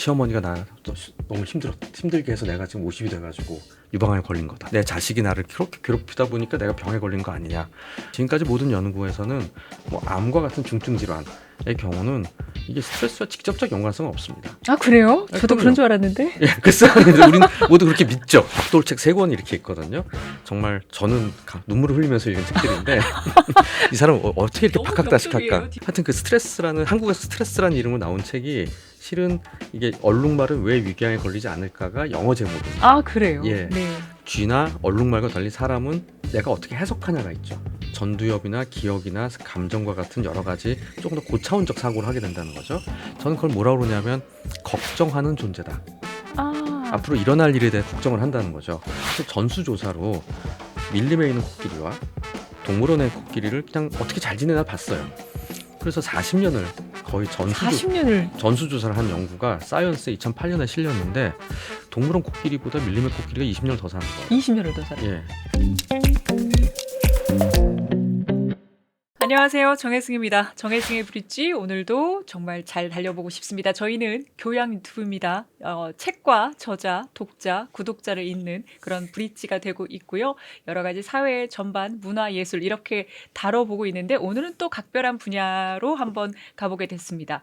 시어머니가 나 너무 힘들게 해서 내가 지금 50이 돼가지고 유방암에 걸린 거다. 내 자식이 나를 그렇게 괴롭히다 보니까 내가 병에 걸린 거 아니냐. 지금까지 모든 연구에서는 뭐 암과 같은 중증 질환의 경우는 이게 스트레스와 직접적 연관성은 없습니다. 아 그래요? 네, 저도 그럼요. 그런 줄 알았는데. 예, 글쎄, 우린 모두 그렇게 믿죠. 학돌책 3권 이렇게 있거든요. 정말 저는 눈물을 흘리면서 읽은 책들인데 이 사람 어떻게 이렇게 너무 박학다식할까. 명작이에요. 하여튼 그 스트레스라는 한국에서 스트레스라는 이름으로 나온 책이 실은 이게 얼룩말은 왜 위궤양에 걸리지 않을까가 영어 제목입니다. 아 그래요? 예. 네. 쥐나 얼룩말과 달리 사람은 내가 어떻게 해석하냐가 있죠. 전두엽이나 기억이나 감정과 같은 여러 가지 조금 더 고차원적 사고를 하게 된다는 거죠. 저는 그걸 뭐라고 그러냐면 걱정하는 존재다. 아. 앞으로 일어날 일에 대해 걱정을 한다는 거죠. 그래서 전수조사로 밀림에 있는 코끼리와 동물원의 코끼리를 그냥 어떻게 잘 지내나 봤어요. 그래서 40년을 거의 40년을. 전수조사를 한 연구가 사이언스에 2008년에 실렸는데 동물원 코끼리보다 밀림의 코끼리가 20년을 더 사는 거예요. 20년을 더 살아요. 예. 안녕하세요. 정혜승입니다. 정혜승의 브릿지 오늘도 정말 잘 달려보고 싶습니다. 저희는 교양 유튜브입니다. 책과 저자, 독자, 구독자를 잇는 그런 브릿지가 되고 있고요. 여러 가지 사회 전반, 문화, 예술 이렇게 다뤄보고 있는데 오늘은 또 각별한 분야로 한번 가보게 됐습니다.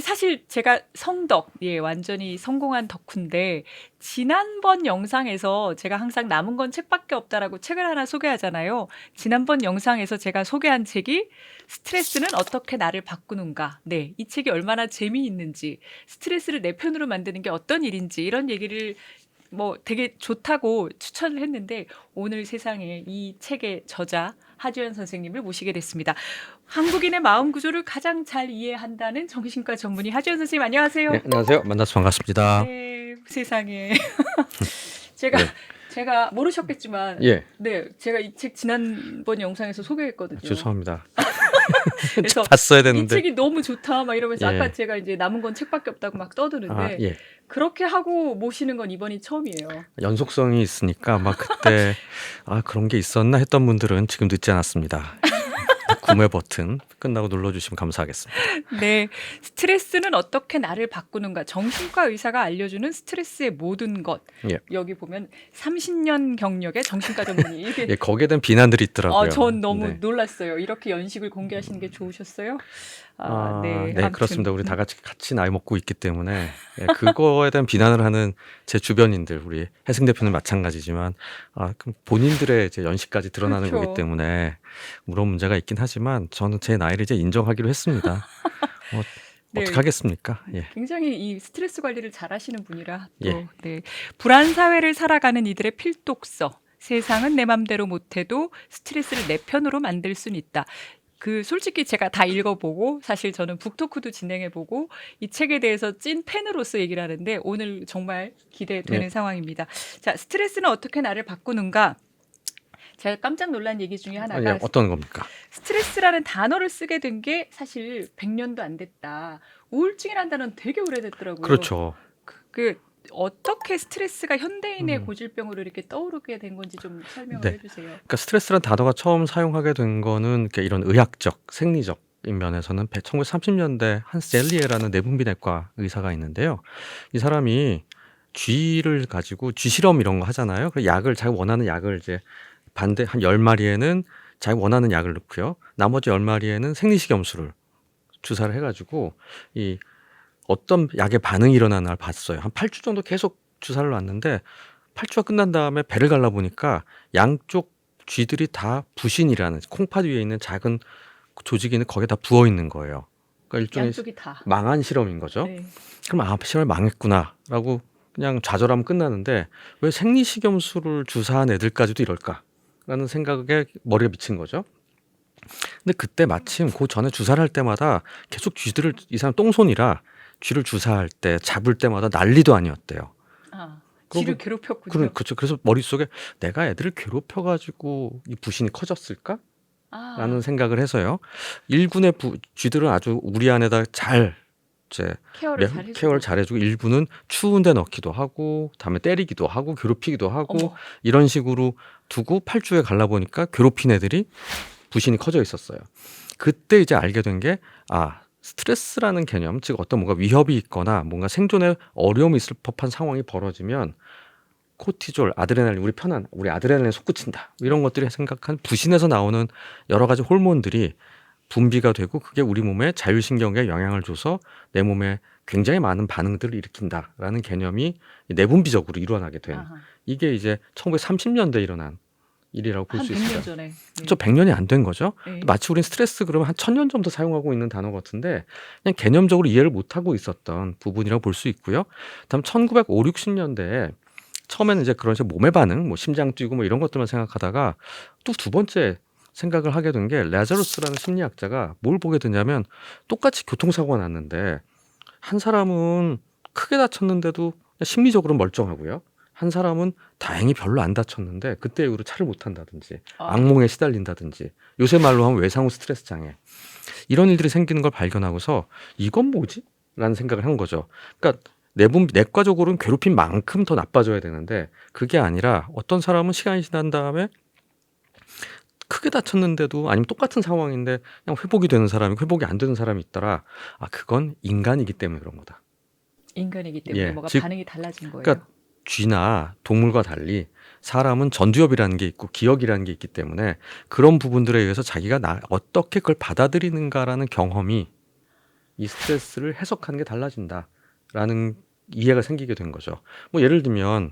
사실 제가 성덕, 완전히 성공한 덕후인데 지난번 영상에서 제가 항상 남은 건 책밖에 없다라고 책을 하나 소개하잖아요. 지난번 영상에서 제가 소개한 책이 스트레스는 어떻게 나를 바꾸는가. 네, 이 책이 얼마나 재미있는지, 스트레스를 내 편으로 만드는 게 어떤 일인지 이런 얘기를 뭐 되게 좋다고 추천을 했는데 오늘 세상에 이 책의 저자 하주연 선생님을 모시게 됐습니다. 한국인의 마음 구조를 가장 잘 이해한다는 정신과 전문의 하주연 선생님 안녕하세요. 네, 안녕하세요. 만나서 반갑습니다. 네, 세상에 제가 네. 제가 모르셨겠지만 예, 네, 제가 이 책 지난번 영상에서 소개했거든요. 죄송합니다. 그래서 봤어야 이 되는데. 책이 너무 좋다 막 이러면서 예. 아까 제가 이제 남은 건 책밖에 없다고 막 떠드는데 아, 예. 그렇게 하고 모시는 건 이번이 처음이에요. 연속성이 있으니까 막 그때 그런 게 있었나 했던 분들은 지금 늦지 않았습니다. 구매 버튼 끝나고 눌러주시면 감사하겠습니다. 네, 스트레스는 어떻게 나를 바꾸는가? 정신과 의사가 알려주는 스트레스의 모든 것. 예. 여기 보면 30년 경력의 정신과 전문의. 이게 예, 거기에 대한 비난들이 있더라고요. 전 너무 네. 놀랐어요. 이렇게 연식을 공개하시는 게 좋으셨어요? 네, 네, 아무튼. 그렇습니다. 우리 다 같이 나이 먹고 있기 때문에 그거에 대한 비난을 하는 제 주변인들, 우리 혜승 대표는 마찬가지지만 그럼 본인들의 이제 연식까지 드러나는 그렇죠. 거기 때문에 물론 문제가 있긴 하지만 저는 제 나이를 이제 인정하기로 했습니다. 네. 어떻게 하겠습니까? 예. 굉장히 이 스트레스 관리를 잘하시는 분이라 또 예. 네. 불안 사회를 살아가는 이들의 필독서. 세상은 내 맘대로 못해도 스트레스를 내 편으로 만들 수는 있다. 솔직히 제가 다 읽어보고 사실 저는 북토크도 진행해보고 이 책에 대해서 찐 팬으로서 얘기를 하는데 오늘 정말 기대되는 네. 상황입니다. 자, 스트레스는 어떻게 나를 바꾸는가? 제가 깜짝 놀란 얘기 중에 하나가 예, 어떤 겁니까? 스트레스라는 단어를 쓰게 된 게 사실 100년도 안 됐다. 우울증이라는 단어는 되게 오래됐더라고요. 그렇죠. 어떻게 스트레스가 현대인의 음. 고질병으로 이렇게 떠오르게 된 건지 좀 설명을 네. 해주세요. 그러니까 스트레스라는 단어가 처음 사용하게 된 거는 이런 의학적, 생리적 면에서는 1930년대 한 셀리에라는 내분비내과 의사가 있는데요. 이 사람이 쥐를 가지고 쥐 실험 이런 거 하잖아요. 그 약을 자기 원하는 약을 이제 한 10마리에는 자기 원하는 약을 넣고요. 나머지 10마리에는 생리식염수를 주사를 해가지고 이 어떤 약의 반응이 일어나는 걸 봤어요. 한 8주 정도 계속 주사를 놨는데 8주가 끝난 다음에 배를 갈라보니까 양쪽 쥐들이 다 부신이라는 콩팥 위에 있는 작은 조직이 있는 거기에 다 부어 있는 거예요. 그러니까 일종의 양쪽이 다. 망한 실험인 거죠. 네. 그럼 실험이 망했구나라고 그냥 좌절하면 끝나는데 왜 생리식염수를 주사한 애들까지도 이럴까라는 생각에 머리가 미친 거죠. 근데 그때 마침 그 전에 주사를 할 때마다 계속 쥐들을 이 사람 똥손이라 쥐를 주사할 때 잡을 때마다 난리도 아니었대요. 쥐를 그러고- 괴롭혔군요. 그렇죠. 그래서 머릿속에 내가 애들을 괴롭혀가지고 이 부신이 커졌을까? 라는 생각을 해서요. 일군의 쥐들은 아주 우리 안에다 잘 이제 케어를 잘해주고 일부는 추운 데 넣기도 하고 다음에 때리기도 하고 괴롭히기도 하고 어머. 이런 식으로 두고 8주에 갈라보니까 괴롭힌 애들이 부신이 커져 있었어요. 그때 이제 알게 된 게 스트레스라는 개념, 즉 어떤 뭔가 위협이 있거나 뭔가 생존에 어려움이 있을 법한 상황이 벌어지면 코티졸, 아드레날린, 우리 아드레날린 솟구친다. 이런 것들이 생각한 부신에서 나오는 여러 가지 호르몬들이 분비가 되고 그게 우리 몸에 자율신경에 영향을 줘서 내 몸에 굉장히 많은 반응들을 일으킨다라는 개념이 내분비적으로 일어나게 된 아하. 이게 이제 1930년대에 일어난 일이라고 볼 한 수 100년 있어요. 전에. 네. 저 100년이 안 된 거죠. 네. 마치 우린 스트레스 그러면 한 1000년 정도 사용하고 있는 단어 같은데 그냥 개념적으로 이해를 못하고 있었던 부분이라고 볼 수 있고요. 다음 1950, 60년대에 처음에는 이제 그런 식으로 몸의 반응, 뭐 심장 뛰고 뭐 이런 것들만 생각하다가 또 두 번째 생각을 하게 된 게 라자루스라는 심리학자가 뭘 보게 되냐면 똑같이 교통사고가 났는데 한 사람은 크게 다쳤는데도 그냥 심리적으로 멀쩡하고요. 한 사람은 다행히 별로 안 다쳤는데 그때 이후로 차를 못 탄다든지 아. 악몽에 시달린다든지 요새 말로 하면 외상후 스트레스 장애 이런 일들이 생기는 걸 발견하고서 이건 뭐지? 라는 생각을 한 거죠. 그러니까 내과적으로는 괴롭힌 만큼 더 나빠져야 되는데 그게 아니라 어떤 사람은 시간이 지난 다음에 크게 다쳤는데도 아니면 똑같은 상황인데 그냥 회복이 되는 사람이 회복이 안 되는 사람이 있더라. 아 그건 인간이기 때문에 그런 거다. 인간이기 때문에 예, 뭐가 즉 반응이 달라진 거예요. 그러니까 쥐나 동물과 달리 사람은 전두엽이라는 게 있고 기억이라는 게 있기 때문에 그런 부분들에 의해서 자기가 어떻게 그걸 받아들이는가라는 경험이 이 스트레스를 해석하는 게 달라진다라는 이해가 생기게 된 거죠. 뭐 예를 들면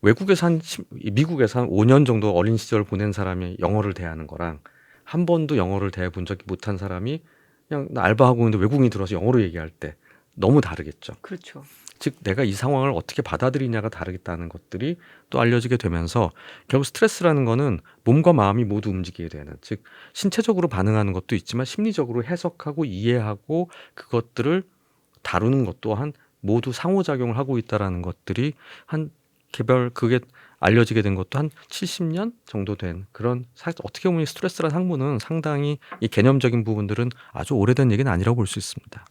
외국에서 미국에서 한 5년 정도 어린 시절 보낸 사람이 영어를 대하는 거랑 한 번도 영어를 대해본 적이 못한 사람이 그냥 나 알바하고 있는데 외국인이 들어와서 영어로 얘기할 때 너무 다르겠죠. 그렇죠. 즉 내가 이 상황을 어떻게 받아들이냐가 다르겠다는 것들이 또 알려지게 되면서 결국 스트레스라는 거는 몸과 마음이 모두 움직이게 되는 즉 신체적으로 반응하는 것도 있지만 심리적으로 해석하고 이해하고 그것들을 다루는 것 또한 모두 상호작용을 하고 있다라는 것들이 한 그게 알려지게 된 것도 한 70년 정도 된 그런 어떻게 보면 스트레스라는 학문은 상당히 이 개념적인 부분들은 아주 오래된 얘기는 아니라고 볼 수 있습니다.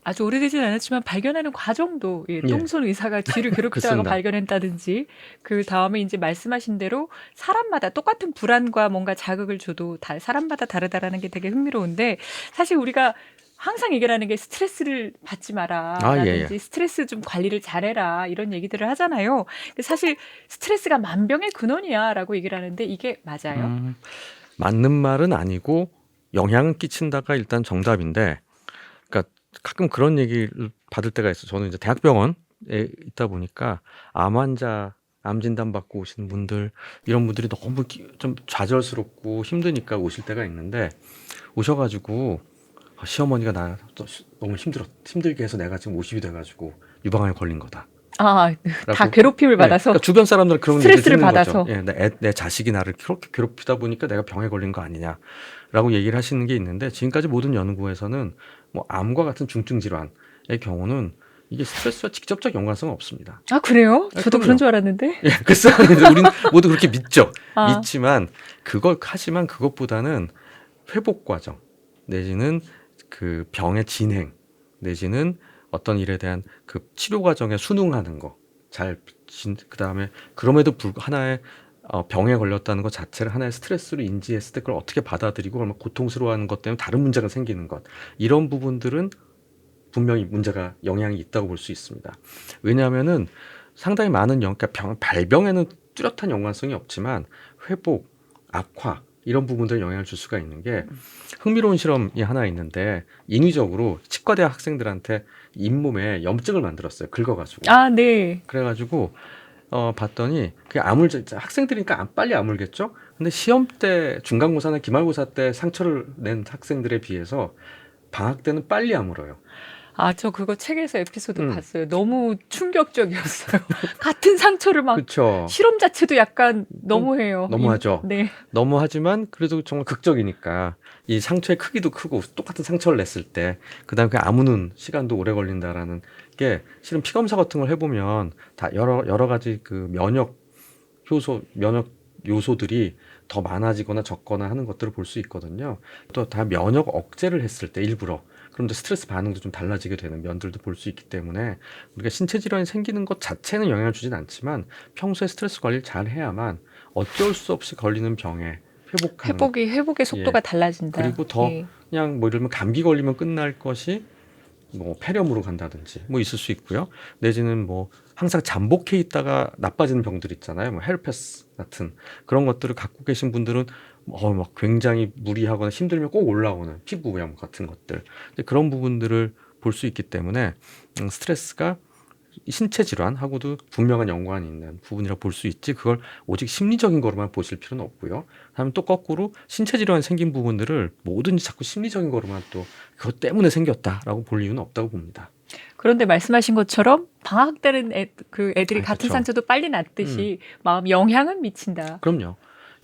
아주 오래되진 않았지만 발견하는 과정도 예. 똥손 의사가 쥐를 괴롭히다가 그렇습니다. 발견했다든지 그 다음에 이제 말씀하신 대로 사람마다 똑같은 불안과 뭔가 자극을 줘도 사람마다 다르다라는 게 되게 흥미로운데 사실 우리가 항상 얘기하는 게 스트레스를 받지 마라 라든지 스트레스 좀 관리를 잘해라 이런 얘기들을 하잖아요. 사실 스트레스가 만병의 근원이야 라고 얘기를 하는데 이게 맞아요? 맞는 말은 아니고 영향을 끼친다가 일단 정답인데 그러니까 가끔 그런 얘기를 받을 때가 있어요. 저는 이제 대학병원에 있다 보니까 암 진단 받고 오시는 분들 이런 분들이 너무 좀 좌절스럽고 힘드니까 오실 때가 있는데 오셔가지고 시어머니가 나 너무 힘들게 해서 내가 지금 50이 돼가지고 유방암에 걸린 거다. 다 괴롭힘을 받아서 그러니까 주변 사람들 그런 스트레스를 얘기를 받아서 거죠. 내 자식이 나를 그렇게 괴롭히다 보니까 내가 병에 걸린 거 아니냐라고 얘기를 하시는 게 있는데 지금까지 모든 연구에서는 뭐 암과 같은 중증 질환의 경우는 이게 스트레스와 직접적 연관성은 없습니다. 그래요? 저도 그럼요. 그런 줄 알았는데. 글쎄, 우린 모두 그렇게 믿죠. 아. 믿지만 하지만 그것보다는 회복 과정 내지는 그 병의 진행 내지는 어떤 일에 대한 그 치료 과정에 순응하는 거 그다음에 그럼에도 하나의 병에 걸렸다는 것 자체를 하나의 스트레스로 인지했을 때 그걸 어떻게 받아들이고 얼마나 고통스러워하는 것 때문에 다른 문제가 생기는 것 이런 부분들은 분명히 영향이 있다고 볼 수 있습니다. 왜냐하면은 상당히 많은 그러니까 발병에는 뚜렷한 연관성이 없지만 회복, 악화 이런 부분들에 영향을 줄 수가 있는 게 흥미로운 실험이 하나 있는데 인위적으로 치과대학 학생들한테 잇몸에 염증을 만들었어요. 긁어가지고. 네. 그래가지고 봤더니 그 학생들이니까 빨리 아물겠죠. 근데 시험 때 중간고사나 기말고사 때 상처를 낸 학생들에 비해서 방학 때는 빨리 아물어요. 저 그거 책에서 에피소드 봤어요. 너무 충격적이었어요. 같은 상처를 막 그쵸. 실험 자체도 약간 너무해요. 너무하죠. 네. 너무하지만 그래도 정말 극적이니까 이 상처의 크기도 크고 똑같은 상처를 냈을 때 그다음에 그 아무는 시간도 오래 걸린다라는 게 실은 피 검사 같은 걸 해보면 다 여러 가지 그 면역 요소들이 더 많아지거나 적거나 하는 것들을 볼 수 있거든요. 또 다 면역 억제를 했을 때 일부러 그런데 스트레스 반응도 좀 달라지게 되는 면들도 볼 수 있기 때문에 우리가 신체 질환이 생기는 것 자체는 영향을 주진 않지만 평소에 스트레스 관리를 잘 해야만 어쩔 수 없이 걸리는 병에 회복의 속도가 달라진다. 그리고 더 그냥 뭐 예를 들면 감기 걸리면 끝날 것이 뭐 폐렴으로 간다든지 뭐 있을 수 있고요. 내지는 뭐 항상 잠복해 있다가 나빠지는 병들 있잖아요. 뭐 헤르페스 같은 그런 것들을 갖고 계신 분들은 막 굉장히 무리하거나 힘들면 꼭 올라오는 피부염 같은 것들. 근데 그런 부분들을 볼 수 있기 때문에 스트레스가 신체 질환하고도 분명한 연관이 있는 부분이라 볼 수 있지 그걸 오직 심리적인 거로만 보실 필요는 없고요. 다음에 또 거꾸로 신체 질환이 생긴 부분들을 뭐든지 자꾸 심리적인 거로만 또 그것 때문에 생겼다라고 볼 이유는 없다고 봅니다. 그런데 말씀하신 것처럼 방학 때는 그 애들이 같은 그렇죠. 상처도 빨리 났듯이 마음 영향은 미친다. 그럼요.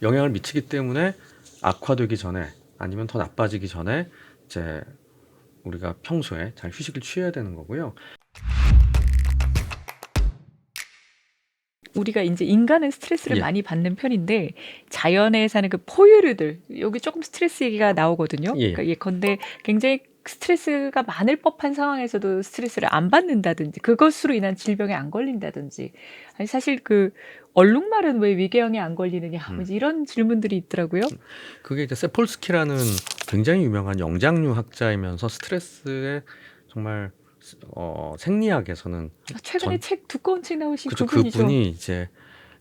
영향을 미치기 때문에 악화되기 전에 아니면 더 나빠지기 전에 이제 우리가 평소에 잘 휴식을 취해야 되는 거고요. 우리가 이제 인간은 스트레스를 예. 많이 받는 편인데 자연에 사는 그 포유류들 여기 조금 스트레스 얘기가 나오거든요. 예. 그러니까 예컨대 굉장히 스트레스가 많을 법한 상황에서도 스트레스를 안 받는다든지 그것으로 인한 질병에 안 걸린다든지 아니 사실 그 얼룩말은 왜 위궤양에 안 걸리느냐 뭐 이런 질문들이 있더라고요. 그게 이제 세폴스키라는 굉장히 유명한 영장류 학자이면서 스트레스에 정말 생리학에서는 최근에 책 두꺼운 책 나오신 그죠. 그분이죠. 그분이 이제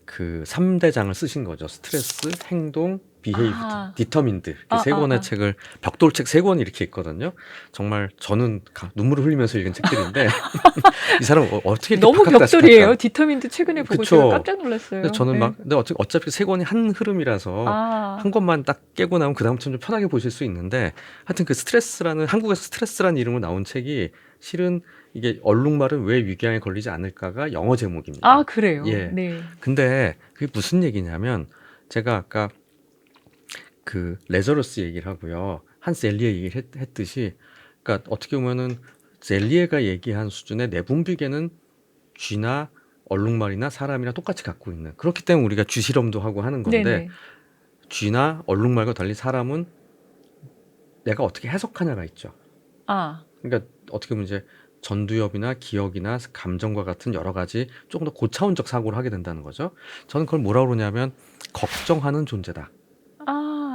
그 3대장을 쓰신 거죠. 스트레스, 행동, 비헤이브, 디터민드 세 권의 책을 벽돌책 3권 이렇게 있거든요. 정말 저는 눈물을 흘리면서 읽은 책들인데 이 사람 어떻게 이렇게 너무 바깥다시 벽돌이에요. 할까? 디터민드 최근에 보고 그쵸. 제가 깜짝 놀랐어요. 그래서 저는 네. 막 근데 어차피 3권이 한 흐름이라서 한 권만 딱 깨고 나면 그 다음부터는 좀 편하게 보실 수 있는데 하여튼 그 스트레스라는 한국에서 스트레스라는 이름으로 나온 책이 실은 이게 얼룩말은 왜 위궤양에 걸리지 않을까가 영어 제목입니다. 아 그래요? 예. 네. 근데 그게 무슨 얘기냐면 제가 아까 그 레저러스 얘기를 하고요. 한스 엘리에 얘기를 했듯이 그러니까 어떻게 보면은 엘리에가 얘기한 수준의 내분비계는 쥐나 얼룩말이나 사람이나 똑같이 갖고 있는 그렇기 때문에 우리가 쥐 실험도 하고 하는 건데 네네. 쥐나 얼룩말과 달리 사람은 내가 어떻게 해석하냐가 있죠. 그러니까 어떻게 보면 이제 전두엽이나 기억이나 감정과 같은 여러 가지 조금 더 고차원적 사고를 하게 된다는 거죠. 저는 그걸 뭐라고 그러냐면 걱정하는 존재다.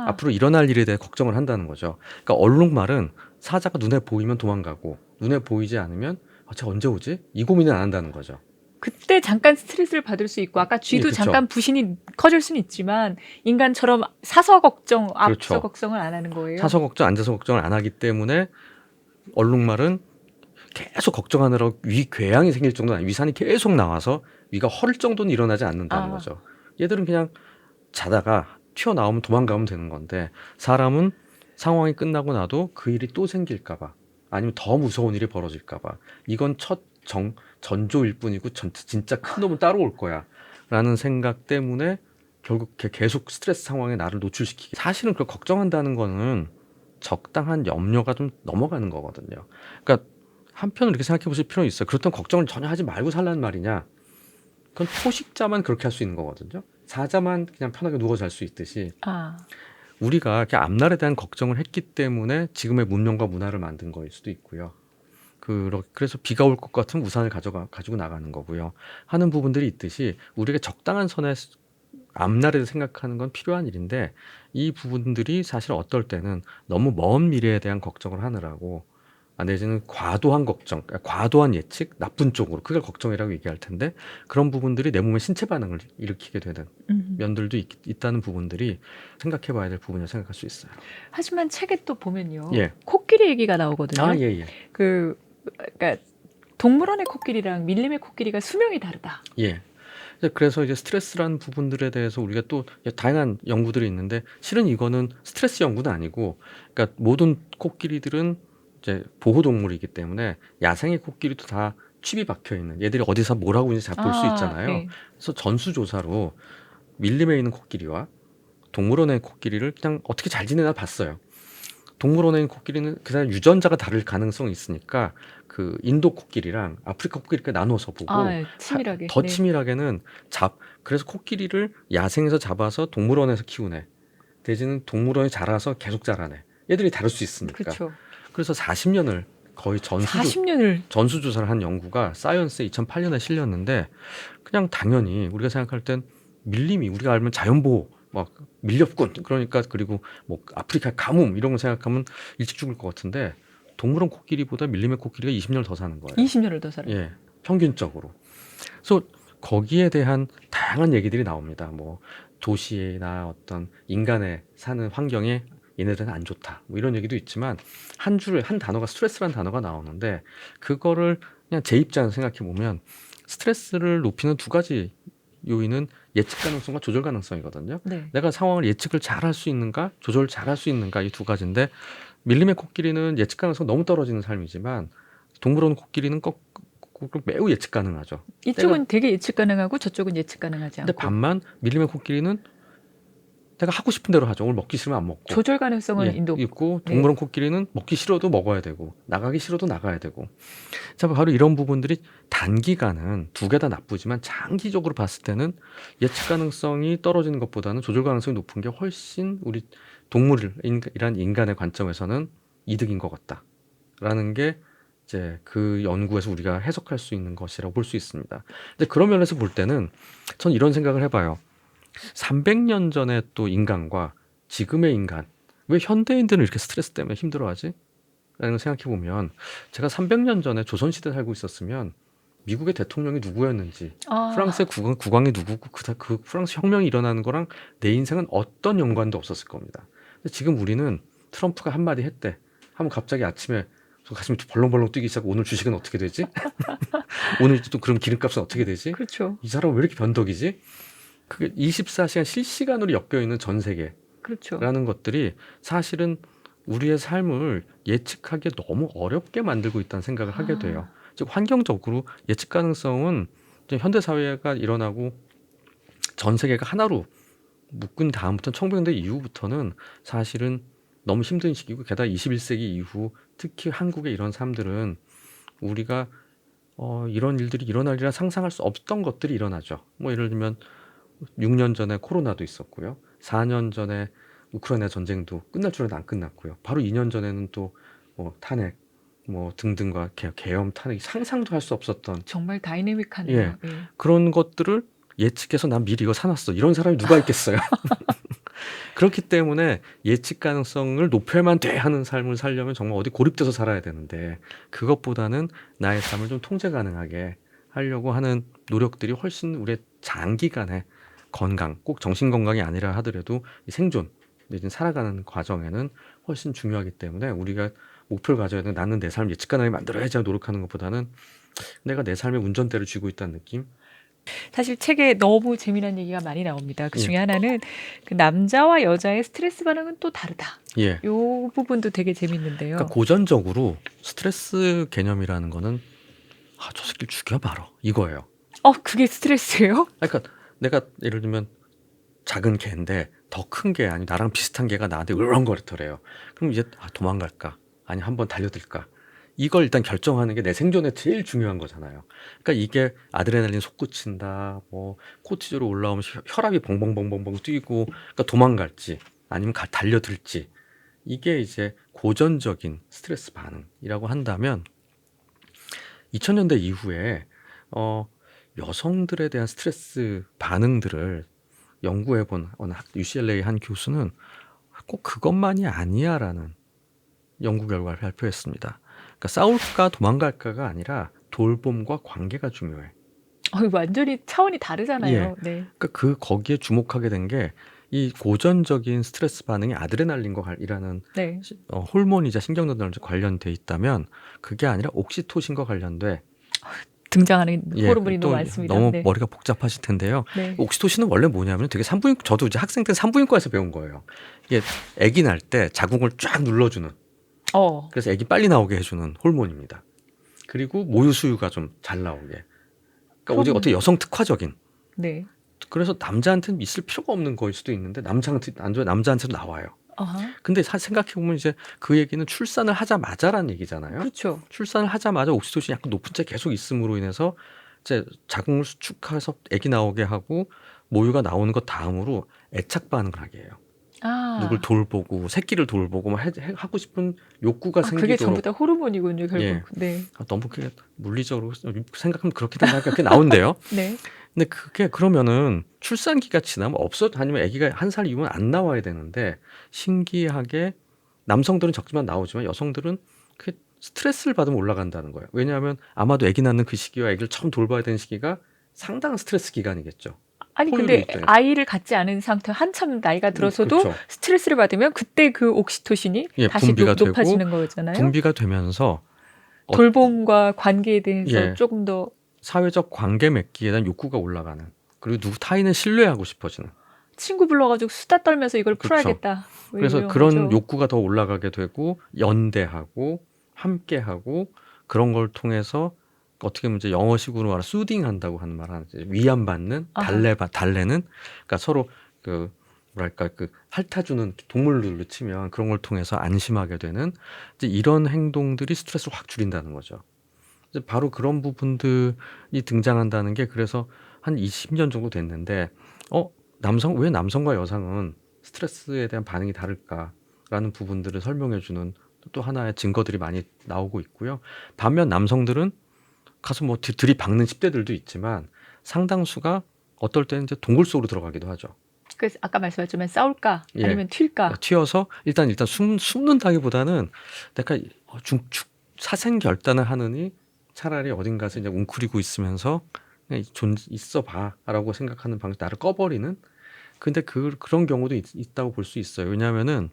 앞으로 일어날 일에 대해 걱정을 한다는 거죠. 그러니까 얼룩말은 사자가 눈에 보이면 도망가고 눈에 보이지 않으면 제가 언제 오지? 이 고민은 안 한다는 거죠. 그때 잠깐 스트레스를 받을 수 있고 아까 쥐도 그쵸. 잠깐 부신이 커질 수는 있지만 인간처럼 사서 걱정, 앞서 그렇죠. 걱정을 안 하는 거예요. 사서 걱정, 앉아서 걱정을 안 하기 때문에 얼룩말은 계속 걱정하느라고 위궤양이 생길 정도는 아니고 위산이 계속 나와서 위가 허를 정도는 일어나지 않는다는 거죠. 얘들은 그냥 자다가 튀어나오면 도망가면 되는 건데 사람은 상황이 끝나고 나도 그 일이 또 생길까 봐 아니면 더 무서운 일이 벌어질까 봐 이건 첫 전조일 뿐이고 진짜 큰 놈은 따로 올 거야 라는 생각 때문에 결국 계속 스트레스 상황에 나를 노출시키게 사실은 그걸 걱정한다는 거는 적당한 염려가 좀 넘어가는 거거든요. 그러니까 한편으로 이렇게 생각해 보실 필요는 있어요. 그렇다면 걱정을 전혀 하지 말고 살라는 말이냐? 그건 포식자만 그렇게 할 수 있는 거거든요. 사자만 그냥 편하게 누워 잘 수 있듯이 우리가 이렇게 앞날에 대한 걱정을 했기 때문에 지금의 문명과 문화를 만든 거일 수도 있고요. 그래서 비가 올 것 같은 우산을 가지고 나가는 거고요. 하는 부분들이 있듯이 우리가 적당한 선에 앞날을 생각하는 건 필요한 일인데 이 부분들이 사실 어떨 때는 너무 먼 미래에 대한 걱정을 하느라고 내지는 과도한 걱정, 과도한 예측, 나쁜 쪽으로 그걸 걱정이라고 얘기할 텐데 그런 부분들이 내 몸의 신체 반응을 일으키게 되는 면들도 있다는 부분들이 생각해 봐야 될 부분이라고 생각할 수 있어요. 하지만 책에 또 보면요. 예. 코끼리 얘기가 나오거든요. 예. 그러니까 동물원의 코끼리랑 밀림의 코끼리가 수명이 다르다. 예. 그래서 이제 스트레스라는 부분들에 대해서 우리가 또 다양한 연구들이 있는데 실은 이거는 스트레스 연구는 아니고 그러니까 모든 코끼리들은 이제 보호동물이기 때문에 야생의 코끼리도 다 칩이 박혀 있는 얘들이 어디서 뭘 하고 있는지 잘 볼 수 있잖아요. 네. 그래서 전수조사로 밀림에 있는 코끼리와 동물원에 있는 코끼리를 그냥 어떻게 잘 지내나 봤어요. 동물원에 있는 코끼리는 그 사람 유전자가 다를 가능성이 있으니까 그 인도 코끼리랑 아프리카 코끼리가 나눠서 보고 치밀하게. 더 치밀하게는 그래서 코끼리를 야생에서 잡아서 동물원에서 키우네. 대신은 동물원에 자라서 계속 자라네. 얘들이 다를 수 있으니까. 그렇죠. 그래서 40년을 거의 40년을 전수조사를 한 연구가 사이언스에 2008년에 실렸는데 그냥 당연히 우리가 생각할 땐 밀림이 우리가 알면 자연보호 막 밀렵꾼 그러니까 그리고 뭐 아프리카 가뭄 이런 거 생각하면 일찍 죽을 것 같은데 동물원 코끼리보다 밀림의 코끼리가 20년을 더 사는 거예요. 20년을 더 살아요. 예, 평균적으로. 그래서 거기에 대한 다양한 얘기들이 나옵니다. 뭐 도시나 어떤 인간의 사는 환경에 얘네들은 안 좋다. 뭐 이런 얘기도 있지만 한 줄에 한 단어가 스트레스라는 단어가 나오는데 그거를 그냥 제 입장에서 생각해 보면 스트레스를 높이는 두 가지 요인은 예측 가능성과 조절 가능성이거든요. 네. 내가 상황을 예측을 잘 할 수 있는가, 조절을 잘 할 수 있는가 이 두 가지인데 밀림의 코끼리는 예측 가능성 너무 떨어지는 삶이지만 동물원 코끼리는 매우 예측 가능하죠. 이쪽은 되게 예측 가능하고 저쪽은 예측 가능하지 근데 않고 반만 밀림의 코끼리는 내가 하고 싶은 대로 하죠. 오늘 먹기 싫으면 안 먹고. 조절 가능성은 예, 인도. 있고 네. 동물원 코끼리는 먹기 싫어도 먹어야 되고 나가기 싫어도 나가야 되고. 자, 바로 이런 부분들이 단기간은 두 개 다 나쁘지만 장기적으로 봤을 때는 예측 가능성이 떨어지는 것보다는 조절 가능성이 높은 게 훨씬 우리 동물이란 인간의 관점에서는 이득인 것 같다라는 게 이제 그 연구에서 우리가 해석할 수 있는 것이라고 볼 수 있습니다. 근데 그런 면에서 볼 때는 전 이런 생각을 해봐요. 300년 전에 또 인간과 지금의 인간, 왜 현대인들은 이렇게 스트레스 때문에 힘들어하지? 라는 걸 생각해 보면 제가 300년 전에 조선시대 살고 있었으면 미국의 대통령이 누구였는지 아, 프랑스의 국왕이 누구고 그 프랑스 혁명이 일어나는 거랑 내 인생은 어떤 연관도 없었을 겁니다. 근데 지금 우리는 트럼프가 한마디 했대. 하면 갑자기 아침에 가슴이 벌렁벌렁 뛰기 시작하고 오늘 주식은 어떻게 되지? 오늘 또 그럼 기름값은 어떻게 되지? 그렇죠. 이 사람은 왜 이렇게 변덕이지? 그게 24시간 실시간으로 엮여 있는 전 세계라는 그렇죠. 것들이 사실은 우리의 삶을 예측하기 너무 어렵게 만들고 있다는 생각을 하게 돼요. 즉 환경적으로 예측 가능성은 이제 현대 사회가 일어나고 전 세계가 하나로 묶은 다음부터 1900년대 이후부터는 사실은 너무 힘든 시기고 게다가 21세기 이후 특히 한국의 이런 삶들은 우리가 이런 일들이 일어나리라 상상할 수 없던 것들이 일어나죠. 뭐 예를 들면 6년 전에 코로나도 있었고요. 4년 전에 우크라이나 전쟁도 끝날 줄 알았는데 안 끝났고요. 바로 2년 전에는 또 뭐 탄핵 뭐 등등과 계엄 탄핵 상상도 할 수 없었던 정말 다이내믹하네요. 예. 예. 그런 것들을 예측해서 난 미리 이거 사놨어. 이런 사람이 누가 있겠어요. 그렇기 때문에 예측 가능성을 높여야만 돼 하는 삶을 살려면 정말 어디 고립돼서 살아야 되는데 그것보다는 나의 삶을 좀 통제 가능하게 하려고 하는 노력들이 훨씬 우리의 장기간의 건강, 꼭 정신 건강이 아니라 하더라도 이 생존, 내지는 살아가는 과정에는 훨씬 중요하기 때문에 우리가 목표를 가져야 되는 나는 내 삶을 예측 가능하게 만들어야지 하고 노력하는 것보다는 내가 내 삶의 운전대를 쥐고 있다는 느낌? 사실 책에 너무 재미난 얘기가 많이 나옵니다. 그 예. 중에 하나는 그 남자와 여자의 스트레스 반응은 또 다르다. 예. 요 부분도 되게 재밌는데요. 그러니까 고전적으로 스트레스 개념이라는 거는 저 새끼를 죽여봐라 이거예요. 그게 스트레스예요? 그러니까 내가 예를 들면 작은 개인데 더 큰 개 아니 나랑 비슷한 개가 나한테 으렁거리더래요. 그럼 이제 도망갈까? 아니 한번 달려들까? 이걸 일단 결정하는 게 내 생존에 제일 중요한 거잖아요. 그러니까 이게 아드레날린 솟구친다, 뭐 코티졸이 올라오면 혈압이 벙벙벙벙벙 뛰고, 그러니까 도망갈지 아니면 달려들지 이게 이제 고전적인 스트레스 반응이라고 한다면 2000년대 이후에 여성들에 대한 스트레스 반응들을 연구해본 어느 UCLA 한 교수는 꼭 그것만이 아니야라는 연구 결과를 발표했습니다. 그러니까 싸울까 도망갈까가 아니라 돌봄과 관계가 중요해. 완전히 차원이 다르잖아요. 예. 네. 그러니까 거기에 주목하게 된 게 이 고전적인 스트레스 반응이 아드레날린과 이라는 네. 호르몬이자 신경전달과 관련돼 있다면 그게 아니라 옥시토신과 관련돼. 등장하는 예, 호르몬이 또 너무 많습니다. 너무 네. 머리가 복잡하실 텐데요. 네. 옥시토신은 원래 뭐냐면 되게 저도 이제 학생 때 산부인과에서 배운 거예요. 이게 아기 날 때 자궁을 쫙 눌러주는. 그래서 아기 빨리 나오게 해주는 호르몬입니다. 그리고 모유 수유가 좀 잘 나오게. 그러니까 어떻게 여성 특화적인. 네. 그래서 남자한테는 있을 필요가 없는 거일 수도 있는데 남자한테도 나와요. 근데 생각해보면 이제 그 얘기는 출산을 하자마자라는 얘기잖아요. 그렇죠. 출산을 하자마자 옥시토신이 약간 높은 채 계속 있음으로 인해서 이제 자궁을 수축해서 아기 나오게 하고 모유가 나오는 것 다음으로 애착 반응을 하게 해요. 누굴 돌보고 새끼를 돌보고 뭐 하고 싶은 욕구가 그게 생기도록. 전부 다 호르몬이군요, 결국. 예. 네. 너무 그게 물리적으로 생각하면 그렇게 생각이 나온대요. 네. 근데 그게 그러면은 출산기가 지나면 아니면 아기가 한 살 이후면 안 나와야 되는데 신기하게 남성들은 적지만 나오지만 여성들은 그 스트레스를 받으면 올라간다는 거예요. 왜냐하면 아마도 아기 낳는 그 시기와 아기를 처음 돌봐야 되는 시기가 상당한 스트레스 기간이겠죠. 아니 포유류 근데 입장에서. 아이를 갖지 않은 상태 한참 나이가 들어서도 그렇죠. 스트레스를 받으면 그때 그 옥시토신이 예, 다시 분비가 되고 높아지는 거잖아요. 분비가 되면서 어, 돌봄과 관계에 대해서 예, 조금 더 사회적 관계 맺기에 대한 욕구가 올라가는 그리고 누구 타인을 신뢰하고 싶어지는 친구 불러가지고 수다 떨면서 이걸 그렇죠. 풀어야겠다. 뭐 그래서 이런 그런 거죠. 욕구가 더 올라가게 되고 연대하고 함께하고 그런 걸 통해서 어떻게 보면 이제 영어식으로 말하면 수딩한다고 하는 말 하는 위안받는 아하. 달래는 그러니까 서로 그 뭐랄까 그 핥아주는 동물들로 치면 그런 걸 통해서 안심하게 되는 이제 이런 행동들이 스트레스를 확 줄인다는 거죠. 이제 바로 그런 부분들이 등장한다는 게 그래서 한 20년 정도 됐는데 왜 남성과 여성은 스트레스에 대한 반응이 다를까라는 부분들을 설명해 주는 또 하나의 증거들이 많이 나오고 있고요. 반면 남성들은 가서 뭐 들이박는 10대들도 있지만 상당수가 어떨 때는 이제 동굴 속으로 들어가기도 하죠. 그래서 아까 말씀하셨지만 싸울까 예. 아니면 튈까. 튀어서 일단 숨는다기보다는 내가 사생 결단을 하느니 차라리 어딘가서 이제 웅크리고 있으면서 그냥 있어 봐라고 생각하는 방식 나를 꺼버리는. 근데 그런 경우도 있다고 볼 수 있어요. 왜냐하면은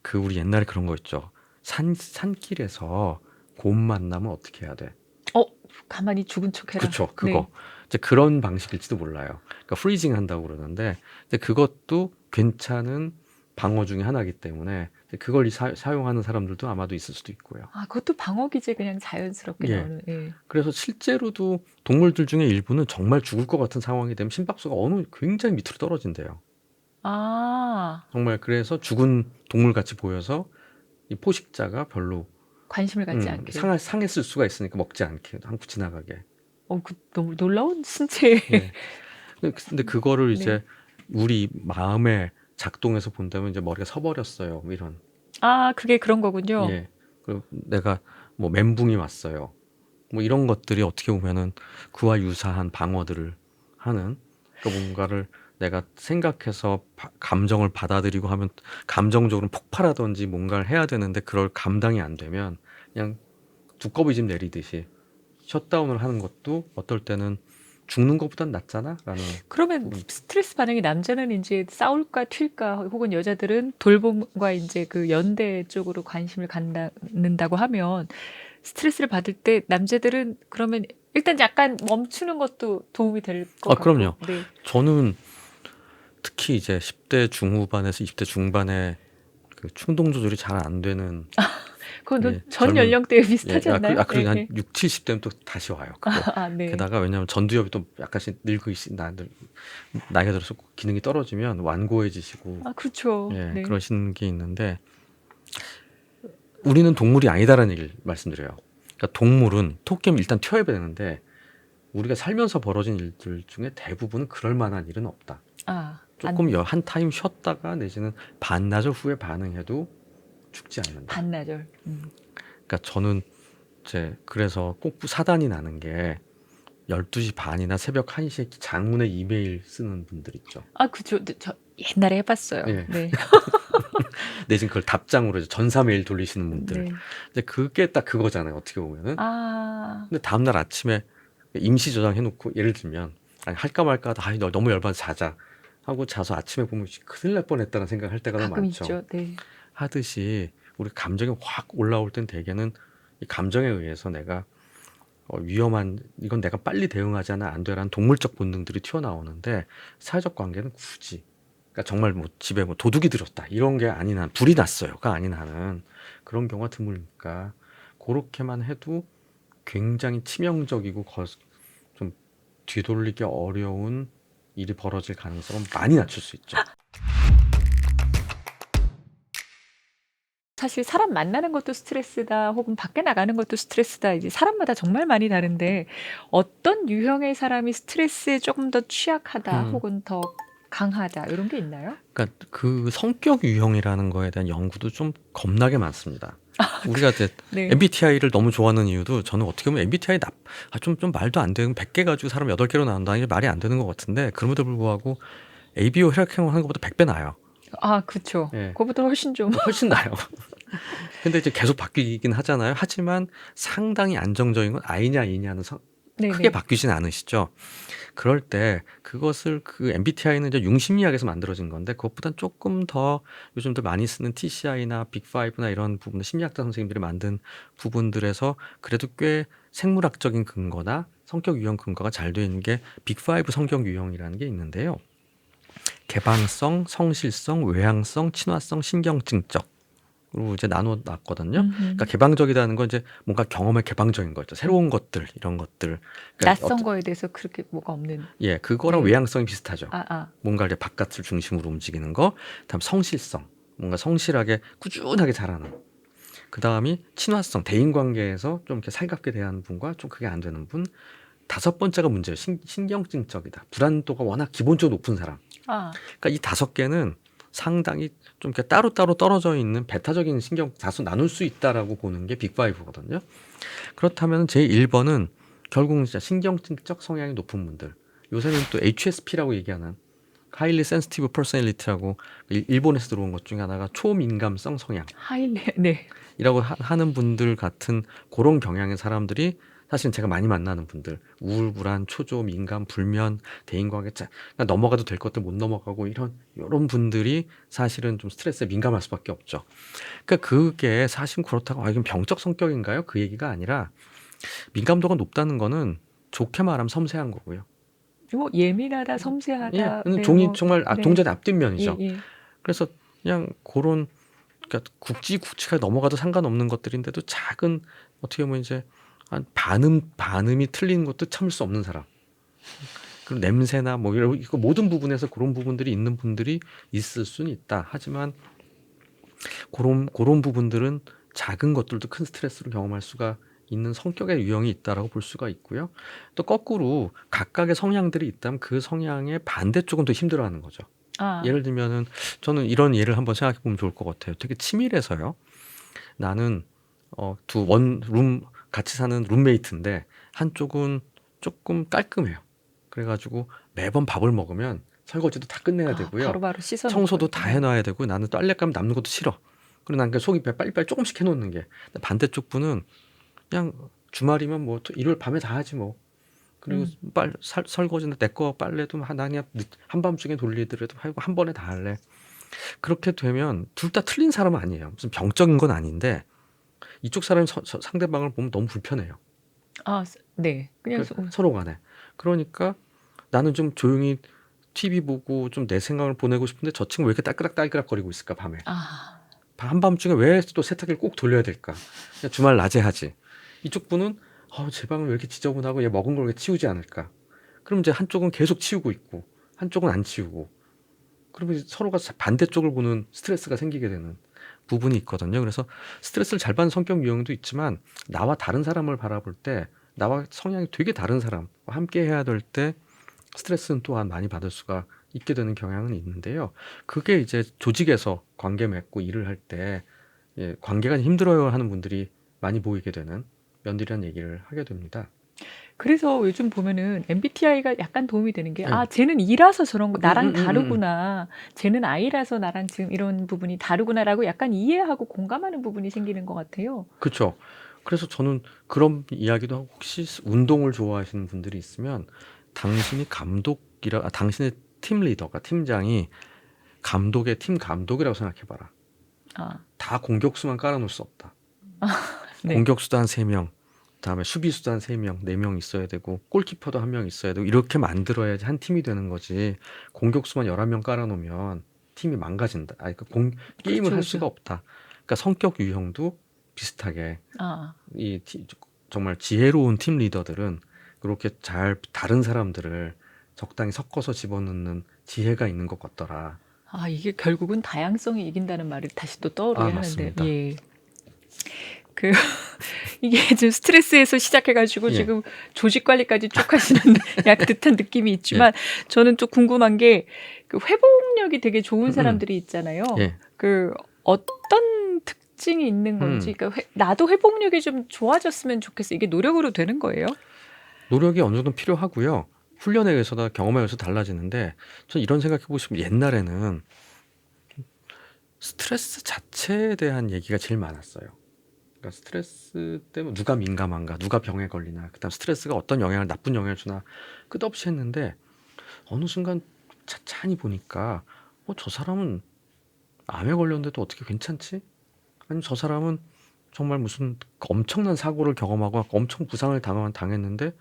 그 우리 옛날에 그런 거 있죠. 산길에서 곰 만나면 어떻게 해야 돼? 가만히 죽은 척해라. 그쵸, 그거. 네. 이제 그런 방식일지도 몰라요. 그러니까 프리징 한다고 그러는데, 근데 그것도 괜찮은 방어 중에 하나이기 때문에 그걸 사용하는 사람들도 아마도 있을 수도 있고요. 아, 그것도 방어 기제 그냥 자연스럽게 예. 나오는. 예. 그래서 실제로도 동물들 중에 일부는 정말 죽을 것 같은 상황이 되면 심박수가 굉장히 밑으로 떨어진대요. 아, 정말 그래서 죽은 동물 같이 보여서 이 포식자가 별로 관심을 갖지 않게. 상했을 수가 있으니까 먹지 않게 한국 지나가게. 그 너무 놀라운 신체. 예. 근데 그거를 네. 이제 우리 마음에 작동해서 본다면 이제 머리가 서버렸어요. 뭐 이런. 아, 그게 그런 거군요. 예. 그리고 내가 뭐 멘붕이 왔어요. 뭐 이런 것들이 어떻게 보면은 그와 유사한 방어들을 하는 그러니까 뭔가를 내가 생각해서 감정을 받아들이고 하면 감정적으로 폭발하든지 뭔가를 해야 되는데 그걸 감당이 안 되면 그냥 두꺼비 집 내리듯이 셧다운을 하는 것도 어떨 때는 죽는 것보단 낫잖아라는. 그러면 스트레스 반응이 남자는 이제 싸울까 튈까 혹은 여자들은 돌봄과 이제 그 연대 쪽으로 관심을 갖는다고 하면 스트레스를 받을 때 남자들은 그러면 일단 약간 멈추는 것도 도움이 될 것 같고. 그럼요. 네. 저는 특히 이제 10대 중후반에서 20대 중반에 그 충동 조절이 잘 안 되는 그건 전 연령대에 비슷하지 않나요? 그리고 한 네. 6, 70대면 또 다시 와요. 그거. 네. 게다가 왜냐하면 전두엽이 또 약간씩 나이가 들어서 기능이 떨어지면 완고해지시고 그렇죠. 예, 네. 그러신 게 있는데 우리는 동물이 아니다라는 얘기를 말씀드려요. 그러니까 동물은 토끼면 일단 튀어야 되는데 우리가 살면서 벌어진 일들 중에 대부분은 그럴 만한 일은 없다. 조금 한 타임 쉬었다가 내지는 반나절 후에 반응해도 죽지 않는다. 반나절. 그러니까 저는 이제 그래서 꼭 사단이 나는 게 12시 반이나 새벽 1시에 장문의 이메일 쓰는 분들 있죠. 그죠. 저 옛날에 해봤어요. 예. 네. 내지는 그걸 답장으로 전사 메일 돌리시는 분들. 네. 이제 그게 딱 그거잖아요. 어떻게 보면은. 근데 다음날 아침에 임시 저장해놓고 예를 들면 아니 할까 말까 너 너무 열받아서 자자 하고 자서 아침에 보면 큰일 날 뻔했다는 생각할 때가 너무 가끔 많죠. 있죠. 네. 하듯이 우리 감정이 확 올라올 땐 대개는 이 감정에 의해서 내가 위험한 이건 내가 빨리 대응하지 않아 안 돼라는 동물적 본능들이 튀어나오는데 사회적 관계는 굳이 그러니까 정말 뭐 집에 뭐 도둑이 들었다 이런 게 아닌 한 불이 났어요가 아닌 한은 그런 경우가 드물니까 그렇게만 해도 굉장히 치명적이고 좀 뒤돌리기 어려운 일이 벌어질 가능성은 많이 낮출 수 있죠. 사실 사람 만나는 것도 스트레스다 혹은 밖에 나가는 것도 스트레스다. 이제 사람마다 정말 많이 다른데 어떤 유형의 사람이 스트레스에 조금 더 취약하다 혹은 더 강하다 이런 게 있나요? 그러니까 그 성격 유형이라는 거에 대한 연구도 좀 겁나게 많습니다. 우리가 이제 네. MBTI를 너무 좋아하는 이유도 저는 어떻게 보면 MBTI 좀 말도 안 되는 100개 가지고 사람 8개로 나온다. 이게 말이 안 되는 것 같은데 그럼에도 불구하고 ABO 혈액형을 하는 것보다 100배 나아요. 아, 그쵸. 예. 그거보다 훨씬 좀. 훨씬 나아요. 근데 이제 계속 바뀌긴 하잖아요. 하지만 상당히 안정적인 건 I냐 E냐는 크게 네네. 바뀌진 않으시죠. 그럴 때 그것을 그 MBTI는 이제 융심리학에서 만들어진 건데 그것보단 조금 더 요즘들 많이 쓰는 TCI나 빅5나 이런 부분들 심리학자 선생님들이 만든 부분들에서 그래도 꽤 생물학적인 근거나 성격 유형 근거가 잘 되어 있는 게 빅5 성격 유형이라는 게 있는데요. 개방성, 성실성, 외향성, 친화성, 신경증적. 로 이제 나눠 놨거든요. 그러니까 개방적이라는 건 이제 뭔가 경험에 개방적인 거죠. 새로운 것들, 이런 것들. 그러니까 낯선 거에 대해서 그렇게 뭐가 없는. 예, 그거랑 네. 외향성이 비슷하죠. 아. 뭔가 이제 바깥을 중심으로 움직이는 거. 다음 성실성. 뭔가 성실하게 꾸준하게 잘하는. 그 다음이 친화성, 대인 관계에서 좀 이렇게 살갑게 대하는 분과 좀 그게 안 되는 분. 5번째가 문제예요. 신경증적이다. 불안도가 워낙 기본적으로 높은 사람. 아. 그러니까 이 5개는 상당히 좀 이렇게 따로따로 떨어져 있는 베타적인 신경 다소 나눌 수 있다라고 보는 게 빅5거든요. 그렇다면 제 1번은 결국은 진짜 신경증적 성향이 높은 분들. 요새는 또 HSP라고 얘기하는 Highly Sensitive Personality라고 일본에서 들어온 것 중에 하나가 초민감성 네. 성향이라고 하는 분들 같은 그런 경향의 사람들이 사실 제가 많이 만나는 분들, 우울, 불안, 초조, 민감, 불면, 대인관계, 그러니까 넘어가도 될 것들 못 넘어가고 이런 분들이 사실은 좀 스트레스에 민감할 수밖에 없죠. 그러니까 그게 사실 그렇다고 이건 병적 성격인가요? 그 얘기가 아니라 민감도가 높다는 거는 좋게 말하면 섬세한 거고요. 뭐 예민하다, 예, 섬세하다. 네, 종이 뭐. 정말 네. 동전의 앞뒷면이죠. 예. 그래서 그냥 그런 그러니까 국지국지가 넘어가도 상관없는 것들인데도 작은 어떻게 보면 이제 한 반음이 틀린 것도 참을 수 없는 사람. 그리고 냄새나 뭐 이런 이거 모든 부분에서 그런 부분들이 있는 분들이 있을 수는 있다. 하지만 그런 부분들은 작은 것들도 큰 스트레스를 경험할 수가 있는 성격의 유형이 있다라고 볼 수가 있고요. 또 거꾸로 각각의 성향들이 있다면 그 성향의 반대쪽은 더 힘들어하는 거죠. 아. 예를 들면은 저는 이런 예를 한번 생각해 보면 좋을 것 같아요. 되게 치밀해서요. 나는 두 원룸 같이 사는 룸메이트인데 한쪽은 조금 깔끔해요. 그래가지고 매번 밥을 먹으면 설거지도 다 끝내야 되고요. 바로바로 씻어 청소도 놓고. 다 해놔야 되고 나는 빨랫감 남는 것도 싫어. 그리고 난 그 속이 빨리빨리 조금씩 해놓는 게. 반대쪽 분은 그냥 주말이면 뭐 일요일 밤에 다 하지 뭐. 그리고 설거지는 내 거 빨래도 나 그냥 한밤중에 돌리더라도 하고 한 번에 다 할래. 그렇게 되면 둘 다 틀린 사람은 아니에요. 무슨 병적인 건 아닌데 이쪽 사람이 상대방을 보면 너무 불편해요. 아, 네. 그냥 서로 간에. 그러니까 나는 좀 조용히 TV 보고 좀 내 생각을 보내고 싶은데 저 친구 왜 이렇게 딸그락딸그락거리고 있을까 밤에. 한밤중에 왜 또 세탁기를 꼭 돌려야 될까. 그냥 주말 낮에 하지. 이쪽 분은 제 방을 왜 이렇게 지저분하고 얘 먹은 걸 왜 치우지 않을까. 그럼 이제 한쪽은 계속 치우고 있고 한쪽은 안 치우고. 그러면 서로가 반대쪽을 보는 스트레스가 생기게 되는 부분이 있거든요. 그래서 스트레스를 잘 받는 성격 유형도 있지만 나와 다른 사람을 바라볼 때 나와 성향이 되게 다른 사람과 함께 해야 될 때 스트레스는 또한 많이 받을 수가 있게 되는 경향은 있는데요. 그게 이제 조직에서 관계 맺고 일을 할 때 관계가 힘들어요 하는 분들이 많이 보이게 되는 면들이라는 얘기를 하게 됩니다. 그래서 요즘 보면은 MBTI가 약간 도움이 되는 게, 네. 쟤는 E라서 저런 거, 나랑 다르구나. 쟤는 I라서 나랑 지금 이런 부분이 다르구나라고 약간 이해하고 공감하는 부분이 생기는 것 같아요. 그렇죠. 그래서 저는 그런 이야기도 하고 혹시 운동을 좋아하시는 분들이 있으면 당신의 팀 리더가 팀장이 팀 감독이라고 생각해봐라. 다 공격수만 깔아놓을 수 없다. 네. 공격수도 한 3명, 그다음에 수비수도 한 3명, 4명 있어야 되고 골키퍼도 1명 있어야 되고 이렇게 만들어야지 한 팀이 되는 거지. 공격수만 11명 깔아놓으면 팀이 망가진다. 게임을 할 수가 없다. 그러니까 성격 유형도 비슷하게 정말 지혜로운 팀 리더들은 그렇게 잘 다른 사람들을 적당히 섞어서 집어넣는 지혜가 있는 것 같더라. 이게 결국은 다양성이 이긴다는 말이 다시 또 떠오르게 하는데, 맞습니다. 예. 이게 좀 스트레스에서 시작해가지고 지금 조직 관리까지 쭉 하시는 듯한 느낌이 있지만 저는 또 궁금한 게 그 회복력이 되게 좋은 사람들이 있잖아요. 그 어떤 특징이 있는 건지, 음. 그러니까 나도 회복력이 좀 좋아졌으면 좋겠어. 이게 노력으로 되는 거예요? 노력이 어느 정도 필요하고요. 훈련에 의해서나 경험에 의해서 달라지는데 전 이런 생각해 보시면 옛날에는 스트레스 자체에 대한 얘기가 제일 많았어요. 그러니까 스트레스 때문에 누가 민감한가, 누가 병에 걸리나, 그다음 스트레스가 어떤 영향을 나쁜 영향을 주나 끝없이 했는데 어느 순간 차차히 보니까 저 사람은 암에 걸렸는데도 어떻게 괜찮지? 아니면 저 사람은 정말 무슨 엄청난 사고를 경험하고 엄청 부상을 당했는데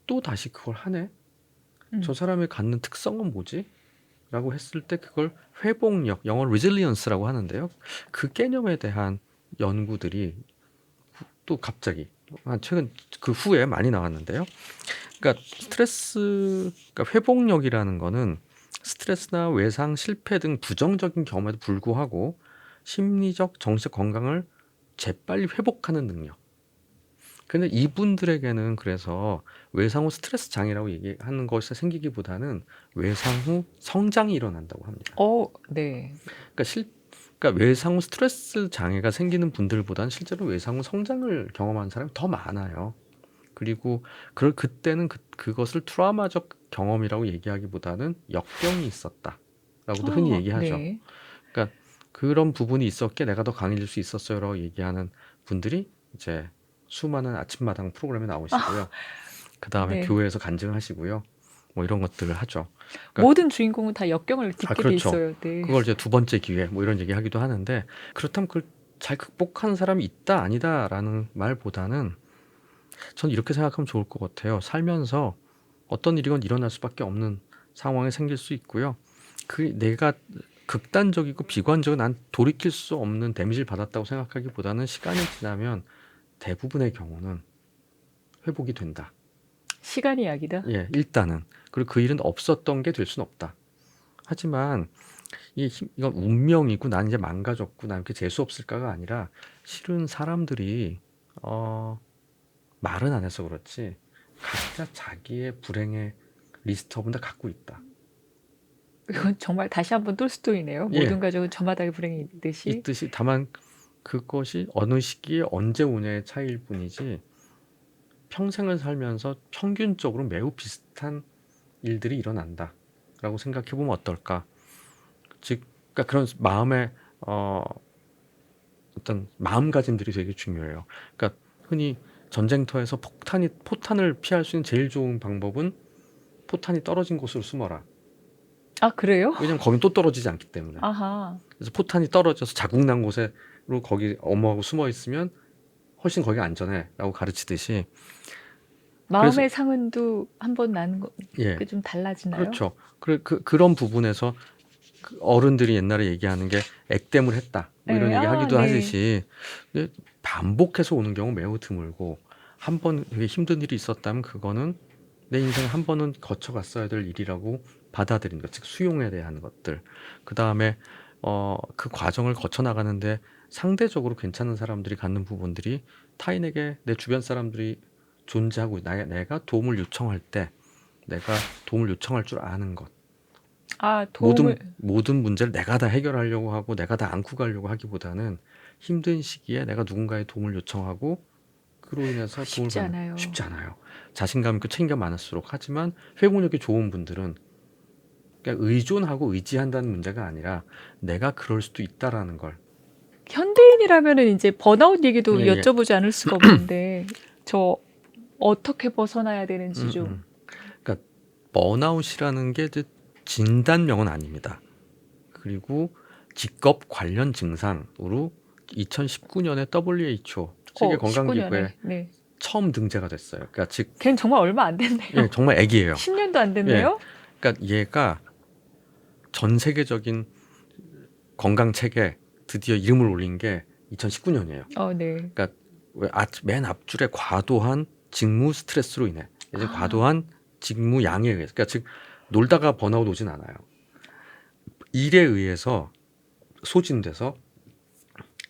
또 다시 그걸 하네? 저 음. 사람이 갖는 특성은 뭐지? 라고 했을 때 그걸 회복력, 영어로 resilience라고 하는데요. 그 개념에 대한 연구들이 또 갑자기 최근 그 후에 많이 나왔는데요. 그러니까 그러니까 회복력이라는 거는 스트레스나 외상, 실패 등 부정적인 경험에도 불구하고 심리적, 정신적 건강을 재빨리 회복하는 능력. 근데 이분들에게는 그래서 외상 후 스트레스 장애라고 얘기하는 것이 생기기보다는 외상 후 성장이 일어난다고 합니다. 네. 그러니까 그러니까 외상 후 스트레스 장애가 생기는 분들보다는 실제로 외상 후 성장을 경험하는 사람이 더 많아요. 그리고 그때는 그것을 트라우마적 경험이라고 얘기하기보다는 역병이 있었다라고도 흔히 얘기하죠. 네. 그러니까 그런 부분이 있었기에 내가 더 강해질 수 있었어요라고 얘기하는 분들이 이제 수많은 아침마당 프로그램에 나오시고요. 그 다음에 네. 교회에서 간증하시고요. 뭐 이런 것들을 하죠. 그러니까 모든 주인공은 다 역경을 겪게 돼 그렇죠. 있어요. 네. 그걸 이제 두 번째 기회 뭐 이런 얘기 하기도 하는데 그렇다면 그걸 잘 극복하는 사람이 있다 아니다라는 말보다는 전 이렇게 생각하면 좋을 것 같아요. 살면서 어떤 일이건 일어날 수밖에 없는 상황이 생길 수 있고요. 내가 극단적이고 비관적인 난 돌이킬 수 없는 데미지를 받았다고 생각하기보다는 시간이 지나면 대부분의 경우는 회복이 된다. 시간이 약이다. 예, 일단은. 그리고 그 일은 없었던 게 될 수는 없다. 하지만 이건 운명이고 난 이제 망가졌고 난 이렇게 재수 없을까가 아니라 실은 사람들이 말은 안 해서 그렇지 각자 자기의 불행의 리스트업은 다 갖고 있다. 이건 정말 다시 한번 톨스토이네요. 예, 모든 가족은 저마다의 불행이 있듯이. 다만 그것이 어느 시기에 언제 오냐의 차이일 뿐이지 평생을 살면서 평균적으로 매우 비슷한 일들이 일어난다라고 생각해 보면 어떨까? 그러니까 그런 마음의 어떤 마음가짐들이 되게 중요해요. 그러니까 흔히 전쟁터에서 포탄을 피할 수 있는 제일 좋은 방법은 포탄이 떨어진 곳으로 숨어라. 아, 그래요? 왜냐면 거긴 또 떨어지지 않기 때문에. 아하. 그래서 포탄이 떨어져서 자국 난 곳으로 거기 어머하고 숨어 있으면 훨씬 거기가 안전해라고 가르치듯이. 마음의 상흔도 한번 나는 거, 예, 좀 달라지나요? 그렇죠. 그런 부분에서 어른들이 옛날에 얘기하는 게 액땜을 했다. 뭐 이런 네, 얘기 하기도 네. 하듯이 근데 반복해서 오는 경우 매우 드물고 한 번 되게 힘든 일이 있었다면 그거는 내 인생에 한 번은 거쳐갔어야 될 일이라고 받아들이는 것, 즉 수용해야 하는 것들. 그 다음에 그 과정을 거쳐 나가는데 상대적으로 괜찮은 사람들이 갖는 부분들이 타인에게 내 주변 사람들이 존재하고 내가 도움을 요청할 때 내가 도움을 요청할 줄 아는 것. 아, 도움을. 모든 문제를 내가 다 해결하려고 하고 내가 다 안고 가려고 하기보다는 힘든 시기에 내가 누군가의 도움을 요청하고 그로 인해서 도움을 쉽지 받는 않아요. 쉽지 않아요. 자신감 있고 책임감 많을수록. 하지만 회복력이 좋은 분들은 그러니까 의존하고 의지한다는 문제가 아니라 내가 그럴 수도 있다라는 걸. 현대인이라면은 이제 번아웃 얘기도 예, 예. 여쭤보지 않을 수가 없는데 저 어떻게 벗어나야 되는지 좀. 그러니까 번아웃이라는 게 이제 진단명은 아닙니다. 그리고 직업 관련 증상으로 2019년에 WHO 세계 건강기구에 19년에. 네. 처음 등재가 됐어요. 그러니까 즉, 걔는 정말 얼마 안 됐네요. 예, 정말 애기예요. 10년도 안 됐네요. 그러니까 얘가 전 세계적인 건강 책에 드디어 이름을 올린 게 2019년이에요. 네. 그러니까 맨 앞줄에 과도한 직무 스트레스로 인해, 이제 과도한 직무 양에 의해서, 그러니까 즉 놀다가 번아웃 오진 않아요. 일에 의해서 소진돼서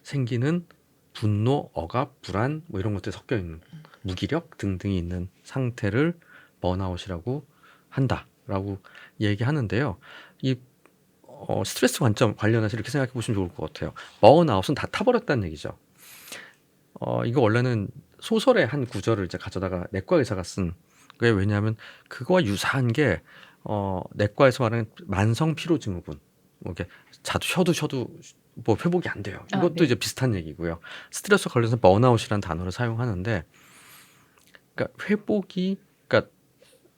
생기는 분노, 억압, 불안 뭐 이런 것들이 섞여 있는 무기력 등등이 있는 상태를 번아웃이라고 한다라고 얘기하는데요. 이 스트레스 관점 관련해서 이렇게 생각해 보시면 좋을 것 같아요. 번아웃은 다 타버렸다는 얘기죠. 이거 원래는 소설의 한 구절을 이제 가져다가 내과 의사가 쓴 게 왜냐하면 그거와 유사한 게 내과에서 말하는 만성 피로 증후군. 뭐 이렇게 쉬어도 뭐 회복이 안 돼요. 아, 이것도 네. 이제 비슷한 얘기고요. 스트레스 관련해서 번아웃이라는 단어를 사용하는데, 그러니까 그러니까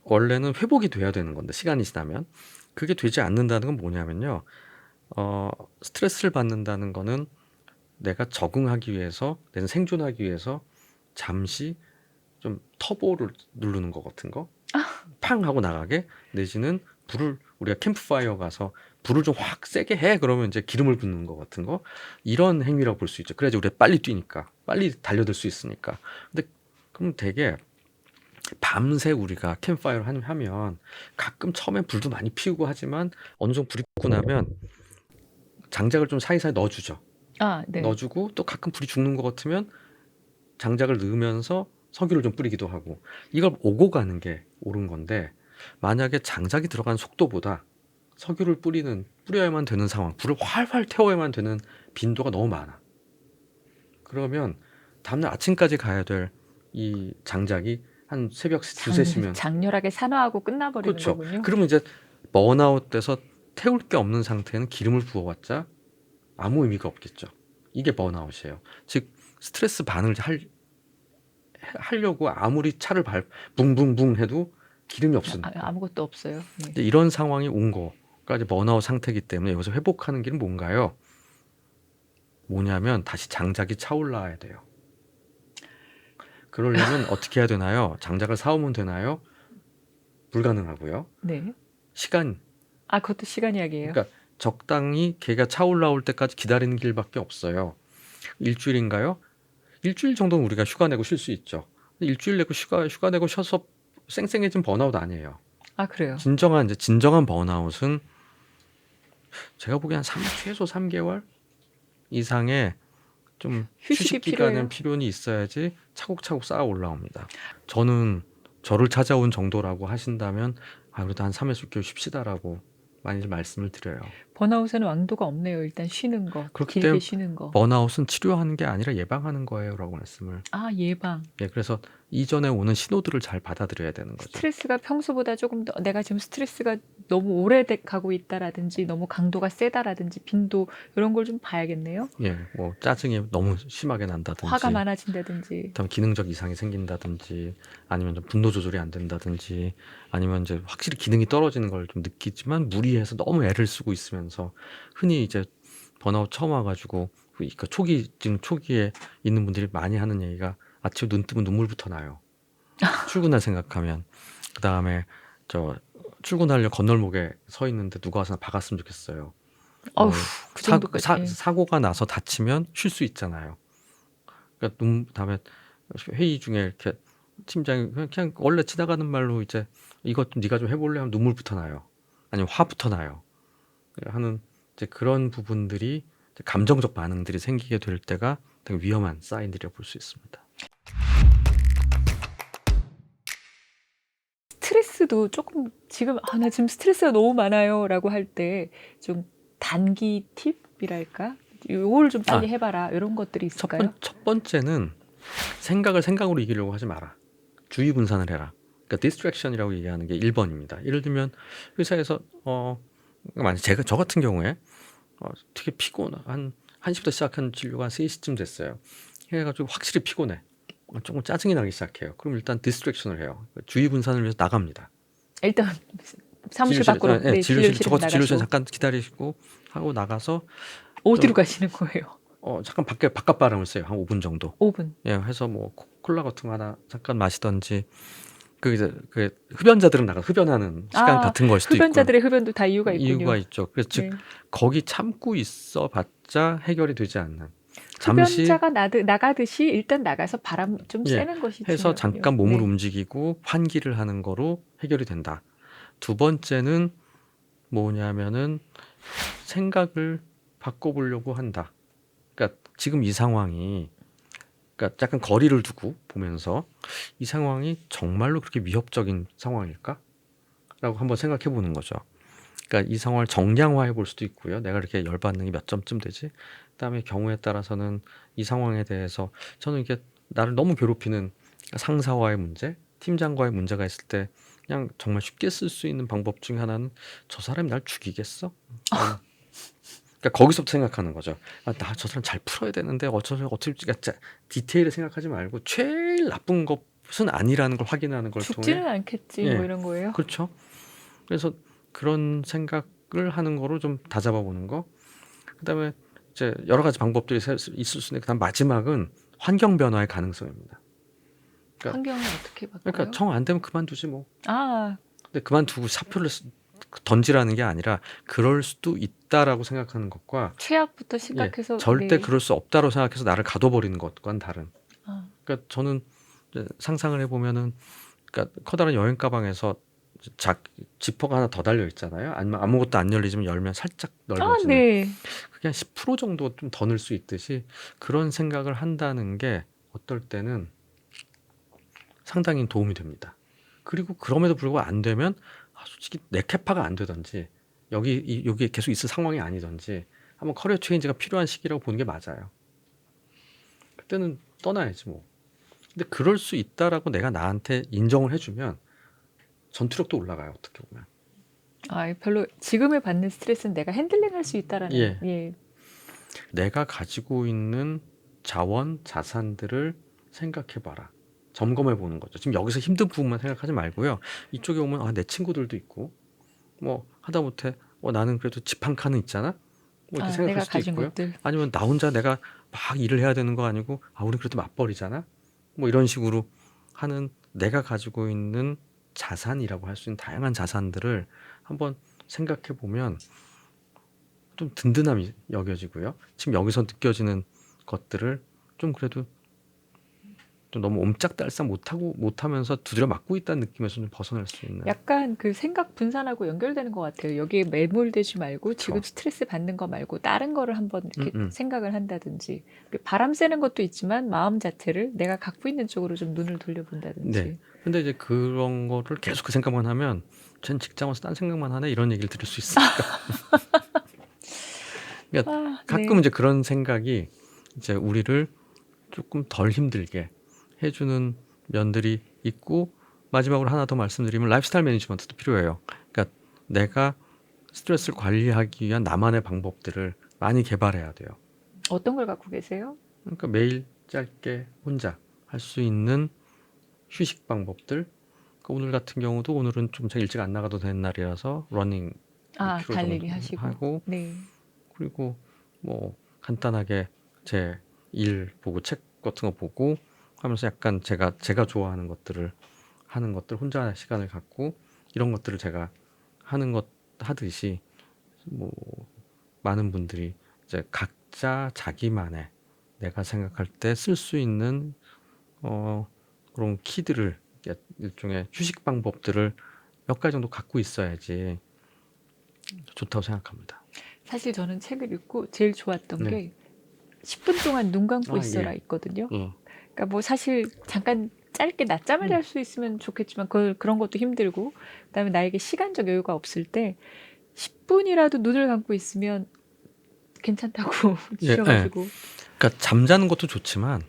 원래는 회복이 돼야 되는 건데 시간이 지나면 그게 되지 않는다는 건 뭐냐면요. 스트레스를 받는다는 거는 내가 적응하기 위해서, 내가 생존하기 위해서 잠시 좀 터보를 누르는 것 같은 거, 팡 하고 나가게, 내지는 우리가 캠프파이어 가서 불을 좀 확 세게 해, 그러면 이제 기름을 붓는 것 같은 거, 이런 행위라고 볼 수 있죠. 그래야지 우리가 빨리 뛰니까, 빨리 달려들 수 있으니까. 근데 그럼 되게 밤새 우리가 캠프파이어를 하면 가끔 처음에 불도 많이 피우고 하지만 어느 정도 불이 끄고 나면 장작을 좀 사이사이 넣어주죠. 아, 네. 넣어주고 또 가끔 불이 죽는 것 같으면 장작을 넣으면서 석유를 좀 뿌리기도 하고, 이걸 오고 가는 게 옳은 건데, 만약에 장작이 들어간 속도보다 석유를 뿌려야만 되는 상황, 불을 활활 태워야만 되는 빈도가 너무 많아. 그러면 다음날 아침까지 가야 될 이 장작이 한 새벽 2, 3시면, 장렬하게 산화하고 끝나버리는 그렇죠. 거군요. 그러면 이제 번아웃 돼서 태울 게 없는 상태는 기름을 부어봤자 아무 의미가 없겠죠. 이게 번아웃이에요. 즉 스트레스 반응을 하려고 아무리 차를 붕붕붕 해도 기름이 없으니까. 아무것도 없어요. 네. 이제 이런 상황이 온 거가 이제 번아웃 상태이기 때문에 여기서 회복하는 길은 뭔가요? 뭐냐면 다시 장작이 차올라야 돼요. 그러려면 어떻게 해야 되나요? 장작을 사오면 되나요? 불가능하고요. 네. 시간, 그것도 시간 이야기예요. 그러니까 적당히 걔가 차올라올 때까지 기다리는 길밖에 없어요. 일주일인가요? 일주일 정도는 우리가 휴가 내고 쉴 수 있죠. 근데 일주일 내고 휴가 내고 쉬어서 쌩쌩해진 번아웃 아니에요. 그래요. 진정한 번아웃은 제가 보기엔 최소 3개월 이상의 좀 휴식이 휴식 기간은 필요해요. 필요는 있어야지 차곡차곡 쌓아 올라옵니다. 저는 저를 찾아온 정도라고 하신다면 그래도 한 3에서 6개월 쉽시다라고 많이 말씀을 드려요. 번아웃에는 왕도가 없네요. 일단 쉬는 거, 그렇기 길게 때문에 쉬는 거. 번아웃은 치료하는 게 아니라 예방하는 거예요라고 말씀을. 예방. 그래서 이전에 오는 신호들을 잘 받아들여야 되는 거죠. 스트레스가 평소보다 조금 더 내가 지금 스트레스가 너무 오래 가고 있다라든지 너무 강도가 세다라든지 빈도 이런 걸 좀 봐야겠네요. 뭐 짜증이 너무 심하게 난다든지, 화가 많아진다든지. 그다음 기능적 이상이 생긴다든지, 아니면 좀 분노 조절이 안 된다든지, 아니면 이제 확실히 기능이 떨어지는 걸 좀 느끼지만 무리해서 너무 애를 쓰고 있으면서, 흔히 이제 번아웃 처음 와가지고 그러니까 초기에 있는 분들이 많이 하는 얘기가 아침에 눈 뜨면 눈물부터 나요. 출근할 생각하면. 그다음에 출근하려 건널목에 서 있는데 누가 와서 박았으면 좋겠어요. 그 정도까지. 사고가 나서 다치면 쉴 수 있잖아요. 그러니까 다음에 회의 중에 이렇게 팀장이 그냥 원래 지나가는 말로 이제 이것 좀 네가 좀 해볼래 하면 눈물부터 나요. 아니면 화부터 나요. 하는 이제 그런 부분들이 이제 감정적 반응들이 생기게 될 때가 되게 위험한 사인들이라고 볼 수 있습니다. 스트레스도 조금 지금 나 지금 스트레스가 너무 많아요라고 할 때 좀 단기 팁이랄까? 요걸 좀 빨리 해봐라 이런 것들이 있을까요? 첫 번째는 생각을 생각으로 이기려고 하지 마라. 주의 분산을 해라. 그러니까 distraction이라고 얘기하는 게 1번입니다. 예를 들면 회사에서 만약 저 같은 경우에 되게 피곤, 한 1시부터 시작한 진료가 한 3시쯤 됐어요. 해가지고 확실히 피곤해. 조금 짜증이 나기 시작해요. 그럼 일단 디스트랙션을 해요. 주의 분산을 위해서 나갑니다. 일단 사무실 밖으로 진료실 진료실 잠깐 기다리시고 하고 나가서 어디로 가시는 거예요? 잠깐 바깥 바람을 쐬요. 한 5분 정도. 5분. 해서 뭐 콜라 같은 거 하나 잠깐 마시던지. 그 흡연자들은 흡연하는 시간 같은 걸 수도 있고. 흡연자들의 흡연도 다 이유가 있군요. 이유가 있죠. 그래서 즉 거기 참고 있어봤자 해결이 되지 않는. 잠시 흡연자가 나가듯이 일단 나가서 바람 좀 쐬는 것이 해서 중요하군요. 잠깐 몸을 움직이고 환기를 하는 거로 해결이 된다. 두 번째는 뭐냐면은 생각을 바꿔보려고 한다. 그러니까 지금 이 상황이, 그러니까 약간 거리를 두고 보면서 이 상황이 정말로 그렇게 위협적인 상황일까? 라고 한번 생각해 보는 거죠. 그러니까 이 상황을 정량화해 볼 수도 있고요. 내가 이렇게 열받는 게 몇 점쯤 되지? 그다음에 경우에 따라서는 이 상황에 대해서 저는 이게 나를 너무 괴롭히는 상사와의 문제, 팀장과의 문제가 있을 때 그냥 정말 쉽게 쓸 수 있는 방법 중에 하나는 저 사람이 날 죽이겠어? 그러니까 거기서부터 생각하는 거죠. 아, 나 저 사람 잘 풀어야 되는데 어쩔 디테일을 생각하지 말고 제일 나쁜 것은 아니라는 걸 확인하는 걸 통해 죽지는 않겠지 뭐 예, 이런 거예요. 그렇죠. 그래서 그런 생각을 하는 거로 좀 다잡아 보는 거. 그다음에 이제 여러 가지 방법들이 있을 수 있는데 그다음 마지막은 환경 변화의 가능성입니다. 그러니까 환경을 어떻게 그러니까 바꿔요? 정 안 되면 그만두지 뭐. 아, 근데 그만두고 사표를 던지라는 게 아니라 그럴 수도 있다라고 생각하는 것과 최악부터 예, 생각해서 절대 네. 그럴 수 없다고 생각해서 나를 가둬버리는 것과는 다른. 아, 그러니까 저는 이제 상상을 해보면은 그러니까 커다란 여행 가방에서 지퍼가 하나 더 달려 있잖아요. 아니면 아무것도 안 열리지만 열면 살짝 넓어지는. 네. 그게 한 10% 정도 좀 더 넣을 수 있듯이 그런 생각을 한다는 게 어떨 때는 상당히 도움이 됩니다. 그리고 그럼에도 불구하고 안 되면 솔직히 내 캐파가 안 되든지 여기 계속 있을 상황이 아니든지 한번 커리어 체인지가 필요한 시기라고 보는 게 맞아요. 그때는 떠나야지 뭐. 근데 그럴 수 있다라고 내가 나한테 인정을 해주면 전투력도 올라가요. 어떻게 보면. 아, 별로 지금을 받는 스트레스는 내가 핸들링할 수 있다라는 예. 예. 내가 가지고 있는 자원, 자산들을 생각해봐라. 점검해 보는 거죠. 지금 여기서 힘든 부분만 생각하지 말고요. 이쪽에 오면 내 친구들도 있고 뭐 하다못해 나는 그래도 집 한 칸은 있잖아. 뭐 이렇게 생각할 내가 수도 가진 있고요. 것들. 아니면 나 혼자 내가 막 일을 해야 되는 거 아니고 우리 그래도 맞벌이잖아. 뭐 이런 식으로 하는 내가 가지고 있는 자산이라고 할 수 있는 다양한 자산들을 한번 생각해 보면 좀 든든함이 여겨지고요. 지금 여기서 느껴지는 것들을 좀 그래도 좀 너무 옴짝달싹 못하면서 두드려 맞고 있다는 느낌에서 좀 벗어날 수 있는. 약간 그 생각 분산하고 연결되는 것 같아요. 여기에 매몰되지 말고 지금 그렇죠. 스트레스 받는 거 말고 다른 거를 한번 이렇게 음. 생각을 한다든지 바람 쐬는 것도 있지만 마음 자체를 내가 갖고 있는 쪽으로 좀 눈을 돌려본다든지. 네. 근데 이제 그런 거를 계속 그 생각만 하면 쟨 직장 와서 딴 생각만 하네 이런 얘기를 들을 수 있으니까. 그러니까 가끔 네. 이제 그런 생각이 이제 우리를 조금 덜 힘들게 해주는 면들이 있고 마지막으로 하나 더 말씀드리면 라이프스타일 매니지먼트도 필요해요. 그러니까 내가 스트레스를 관리하기 위한 나만의 방법들을 많이 개발해야 돼요. 어떤 걸 갖고 계세요? 그러니까 매일 짧게 혼자 할 수 있는 휴식 방법들. 그러니까 오늘 같은 경우도 오늘은 좀 제가 일찍 안 나가도 되는 날이라서 러닝 5km 달리기 정도 하시고. 하고 네. 그리고 뭐 간단하게 제 일 보고 책 같은 거 보고 하면서 약간 제가 좋아하는 것들을 하는 것들 혼자 시간을 갖고 이런 것들을 제가 하는 것 하듯이 뭐 많은 분들이 이제 각자 자기만의 내가 생각할 때 쓸 수 있는 그런 키들을 일종의 휴식 방법들을 몇 가지 정도 갖고 있어야지 좋다고 생각합니다. 사실 저는 책을 읽고 제일 좋았던 네. 게 10분 동안 눈 감고 있어라 예. 있거든요. 예. 그러니까 뭐 사실 잠깐 짧게 낮잠을 잘 수 있으면 좋겠지만 그런 것도 힘들고 그다음에 나에게 시간적 여유가 없을 때 10분이라도 눈을 감고 있으면 괜찮다고 예, 주셔가지고 그러니까 잠자는 것도 좋지만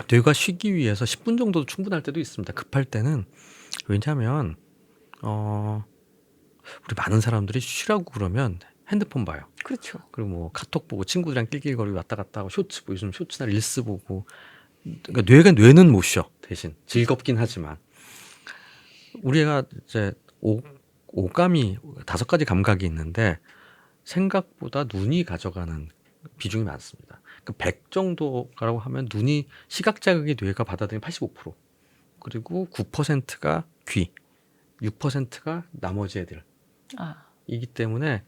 뇌가 쉬기 위해서 10분 정도도 충분할 때도 있습니다. 급할 때는. 왜냐하면 우리 많은 사람들이 쉬라고 그러면 핸드폰 봐요. 그렇죠. 그리고 뭐 카톡 보고 친구들이랑 낄낄거리고 왔다 갔다 하고 쇼츠 보고 요즘 쇼츠나 릴스 보고 그러니까 뇌는 못 쉬어. 대신 즐겁긴 하지만 우리가 이제 오감이 5가지 감각이 있는데 생각보다 눈이 가져가는 비중이 많습니다. 그 100 정도라고 하면 눈이 시각 자극이 뇌가 받아들이는 85% 그리고 9%가 귀, 6%가 나머지 애들. 이기 때문에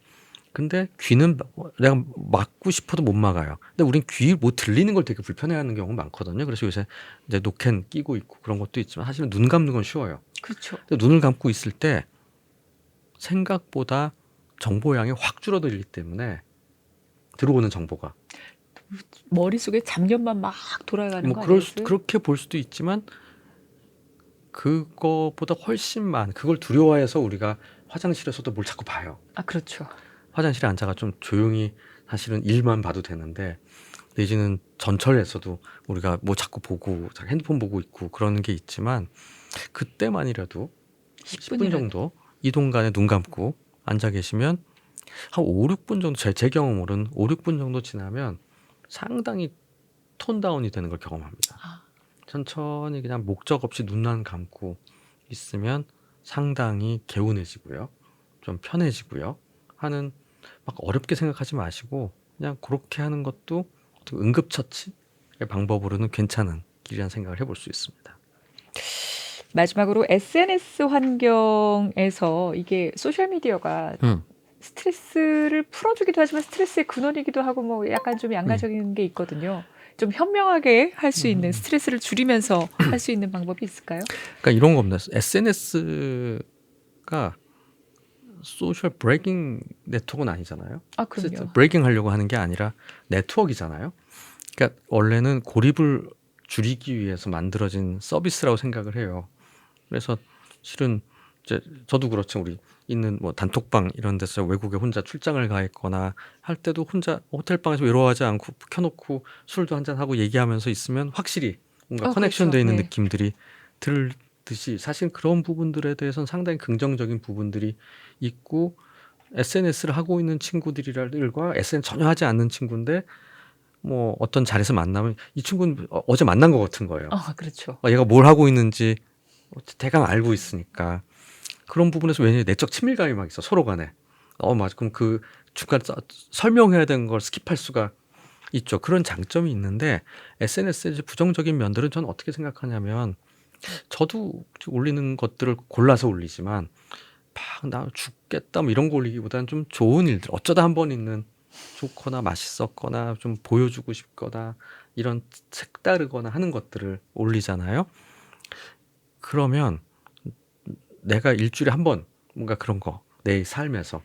근데 귀는 내가 막고 싶어도 못 막아요. 근데 우린 귀 못 들리는 걸 되게 불편해하는 경우가 많거든요. 그래서 요새 이제 노캔 끼고 있고 그런 것도 있지만 사실은 눈 감는 건 쉬워요. 그렇죠. 근데 눈을 감고 있을 때 생각보다 정보량이 확 줄어들기 때문에 들어오는 정보가 머릿속에 잡념만 막 돌아가는 뭐 거 아니에요? 그렇게 볼 수도 있지만 그거보다 훨씬 많은 그걸 두려워해서 우리가 화장실에서도 뭘 자꾸 봐요. 아, 그렇죠. 화장실에 앉아가 좀 조용히 사실은 일만 봐도 되는데 내지는 전철에서도 우리가 뭐 자꾸 보고 자꾸 핸드폰 보고 있고 그런 게 있지만 그때만이라도 10분 10분이라도. 정도 이동 간에 눈 감고 앉아 계시면 한 5, 6분 정도 제 경험으로는 5, 6분 정도 지나면 상당히 톤 다운이 되는 걸 경험합니다. 아, 천천히 그냥 목적 없이 눈만 감고 있으면 상당히 개운해지고요. 좀 편해지고요. 하는 막 어렵게 생각하지 마시고 그냥 그렇게 하는 것도 어떻게 응급처치의 방법으로는 괜찮은 길이라는 생각을 해볼 수 있습니다. 마지막으로 SNS 환경에서 이게 소셜 미디어가 음, 스트레스를 풀어주기도 하지만 스트레스의 근원이기도 하고 뭐 약간 좀 양가적인 게 있거든요. 좀 현명하게 할 수 있는 스트레스를 줄이면서 할 수 있는 방법이 있을까요? 그러니까 이런 겁니다. SNS가 소셜 브레이킹 네트워크는 아니잖아요. 아, 그럼요. 브레이킹 하려고 하는 게 아니라 네트워크이잖아요. 그러니까 원래는 고립을 줄이기 위해서 만들어진 서비스라고 생각을 해요. 그래서 실은 이제 저도 그렇죠. 우리 있는 뭐 단톡방 이런 데서 외국에 혼자 출장을 가 있거나 할 때도 혼자 호텔방에서 외로워하지 않고 켜놓고 술도 한잔 하고 얘기하면서 있으면 확실히 뭔가 커넥션 그렇죠. 돼 있는 네. 느낌들이 들듯이 사실 그런 부분들에 대해서는 상당히 긍정적인 부분들이 있고 SNS를 하고 있는 친구들과 SNS 전혀 하지 않는 친구인데 뭐 어떤 자리에서 만나면 이 친구는 어제 만난 것 같은 거예요. 그렇죠. 얘가 뭘 하고 있는지 대강 알고 있으니까 그런 부분에서 왜냐면 내적 친밀감이 막 있어 서로 간에. 맞아. 그럼 그 중간에 설명해야 되는 걸 스킵할 수가 있죠. 그런 장점이 있는데 SNS의 부정적인 면들은 저는 어떻게 생각하냐면 저도 올리는 것들을 골라서 올리지만 막 나 죽겠다 뭐 이런 거 올리기보다는 좀 좋은 일들 어쩌다 한 번 있는 좋거나 맛있었거나 좀 보여주고 싶거나 이런 색다르거나 하는 것들을 올리잖아요. 그러면 내가 일주일에 한 번 뭔가 그런 거 내 삶에서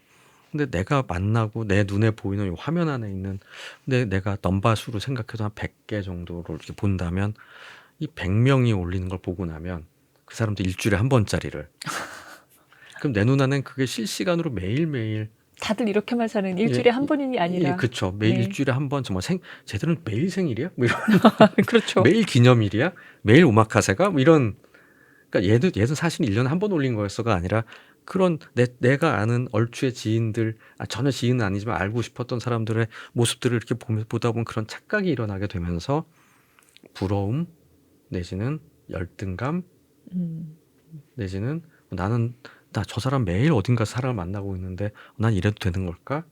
근데 내가 만나고 내 눈에 보이는 이 화면 안에 있는 근데 내가 넘바수로 생각해도 한 100개 정도로 이렇게 본다면 이 100명이 올리는 걸 보고 나면 그 사람도 일주일에 한 번짜리를 그럼 내 눈안엔 그게 실시간으로 매일매일 다들 이렇게만 사는 예, 일주일에 한 번이 아니라. 그쵸. 매일 네. 일주일에 한 번 정말 제대로는 매일 생일이야? 뭐 이런 그렇죠. 매일 기념일이야? 매일 오마카세가? 뭐 이런 그러니까 얘도 사실 1년에 한 번 올린 거였어가 아니라 그런 내가 아는 얼추의 지인들 전혀 지인은 아니지만 알고 싶었던 사람들의 모습들을 이렇게 보다 보면 그런 착각이 일어나게 되면서 부러움 내지는 열등감 음. 내지는 나는 나 저 사람 매일 어딘가 사람을 만나고 있는데 난 이래도 되는 걸까?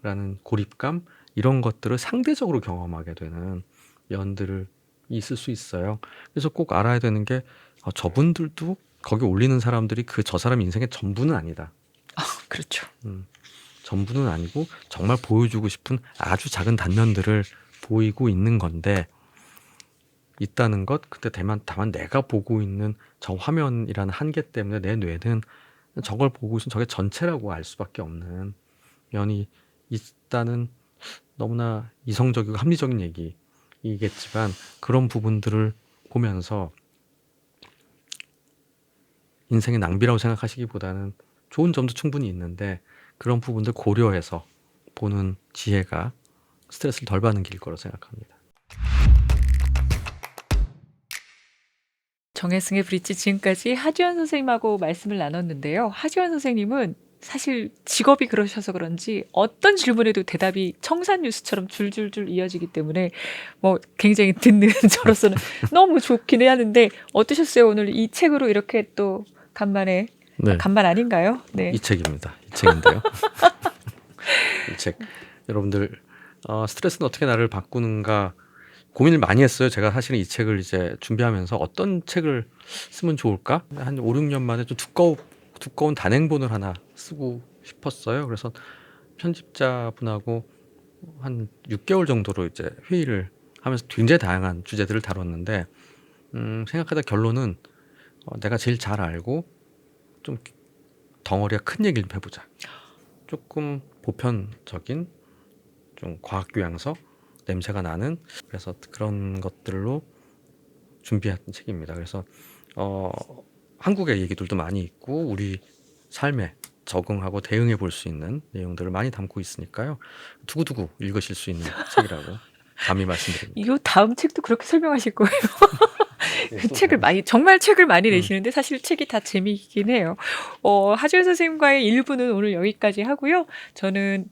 라는 고립감 이런 것들을 상대적으로 경험하게 되는 면들을 있을 수 있어요. 그래서 꼭 알아야 되는 게 저분들도 거기 올리는 사람들이 저 사람 인생의 전부는 아니다. 그렇죠. 전부는 아니고 정말 보여주고 싶은 아주 작은 단면들을 보이고 있는 건데 있다는 것. 근데 다만 내가 보고 있는 저 화면이라는 한계 때문에 내 뇌는 저걸 보고 있으면 저게 전체라고 알 수밖에 없는 면이 있다는 너무나 이성적이고 합리적인 얘기이겠지만 그런 부분들을 보면서 인생의 낭비라고 생각하시기보다는 좋은 점도 충분히 있는데 그런 부분들 고려해서 보는 지혜가 스트레스를 덜 받는 길일 거라고 생각합니다. 정혜승의 브릿지 지금까지 하지원 선생님하고 말씀을 나눴는데요. 하지원 선생님은 사실 직업이 그러셔서 그런지 어떤 질문에도 대답이 청산 뉴스처럼 줄줄줄 이어지기 때문에 뭐 굉장히 듣는 저로서는 너무 좋긴 해야 하는데 어떠셨어요? 오늘 이 책으로 이렇게 또 간만에 네, 간만 아닌가요? 네. 이 책입니다. 이 책인데요. 이 책. 여러분들 스트레스는 어떻게 나를 바꾸는가 고민을 많이 했어요. 제가 사실은 이 책을 이제 준비하면서 어떤 책을 쓰면 좋을까? 한 5, 6년 만에 좀 두꺼운 단행본을 하나 쓰고 싶었어요. 그래서 편집자분하고 한 6개월 정도로 이제 회의를 하면서 굉장히 다양한 주제들을 다뤘는데 생각하다 결론은 내가 제일 잘 알고 좀 덩어리가 큰 얘기를 좀 해보자. 조금 보편적인 좀 과학 교양서 냄새가 나는 그래서 그런 것들로 준비한 책입니다. 그래서 한국의 얘기들도 많이 있고 우리 삶의 적응하고 대응해 볼 수 있는 내용들을 많이 담고 있으니까요. 두고두고 읽으실 수 있는 책이라고 감히 말씀드립니다. 이 다음 책도 그렇게 설명하실 거예요? 예, 그 또 책을 다른 정말 책을 많이 음. 내시는데 사실 책이 다 재미있긴 해요. 하주연 선생님과의 1부는 오늘 여기까지 하고요. 저는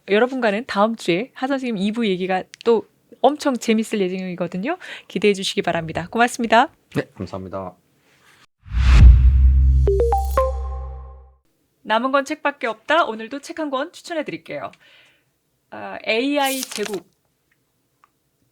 여러분과는 다음 주에 하 선생님 2부 얘기가 또 엄청 재밌을 예정이거든요. 기대해 주시기 바랍니다. 고맙습니다. 네, 감사합니다. 남은 건 책밖에 없다. 오늘도 책 한 권 추천해 드릴게요. AI 제국,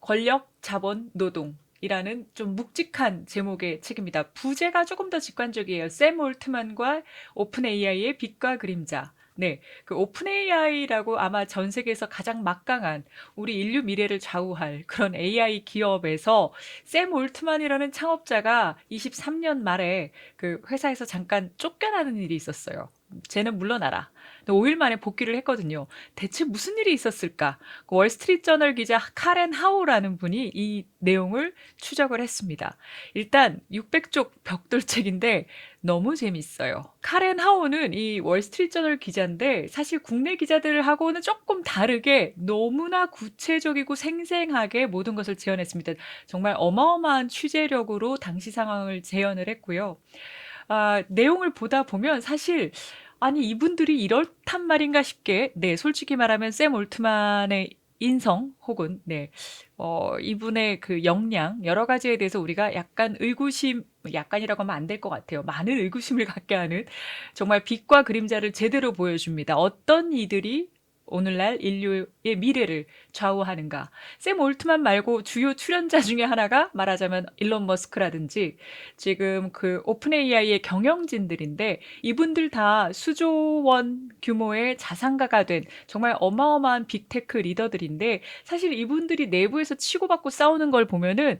권력, 자본, 노동이라는 좀 묵직한 제목의 책입니다. 부제가 조금 더 직관적이에요. 샘 올트만과 오픈 AI의 빛과 그림자. 네, 그 오픈 AI라고 아마 전 세계에서 가장 막강한 우리 인류 미래를 좌우할 그런 AI 기업에서 샘 올트만이라는 창업자가 23년 말에 그 회사에서 잠깐 쫓겨나는 일이 있었어요. 쟤는 물러나라. 5일 만에 복귀를 했거든요. 대체 무슨 일이 있었을까? 그 월스트리트저널 기자 카렌 하우라는 분이 이 내용을 추적을 했습니다. 일단 600쪽 벽돌책인데 너무 재밌어요. 카렌 하우는 이 월스트리트저널 기자인데 사실 국내 기자들하고는 조금 다르게 너무나 구체적이고 생생하게 모든 것을 재현했습니다. 정말 어마어마한 취재력으로 당시 상황을 재현을 했고요. 내용을 보다 보면 사실 아니 이분들이 이렇단 말인가 싶게 네 솔직히 말하면 샘 올트만의 인성 혹은 네 이분의 그 역량 여러 가지에 대해서 우리가 약간 의구심 약간이라고 하면 안 될 것 같아요. 많은 의구심을 갖게 하는 정말 빛과 그림자를 제대로 보여줍니다. 어떤 이들이 오늘날 인류의 미래를 좌우하는가. 샘 올트만 말고 주요 출연자 중에 하나가 말하자면 일론 머스크라든지 지금 그 오픈 AI의 경영진들인데 이분들 다 수조 원 규모의 자산가가 된 정말 어마어마한 빅테크 리더들인데 사실 이분들이 내부에서 치고받고 싸우는 걸 보면은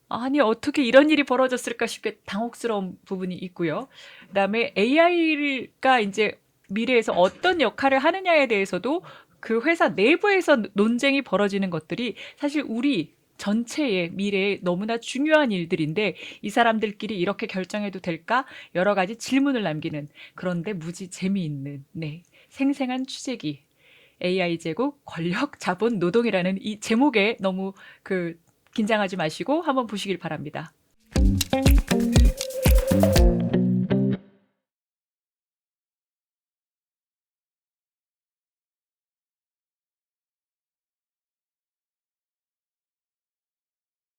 아니 어떻게 이런 일이 벌어졌을까 싶게 당혹스러운 부분이 있고요. 그다음에 AI가 이제 미래에서 어떤 역할을 하느냐에 대해서도 그 회사 내부에서 논쟁이 벌어지는 것들이 사실 우리 전체의 미래에 너무나 중요한 일들인데 이 사람들끼리 이렇게 결정해도 될까? 여러 가지 질문을 남기는 그런데 무지 재미있는 네 생생한 취재기 AI 제국 권력 자본 노동이라는 이 제목에 너무 그 긴장하지 마시고 한번 보시길 바랍니다.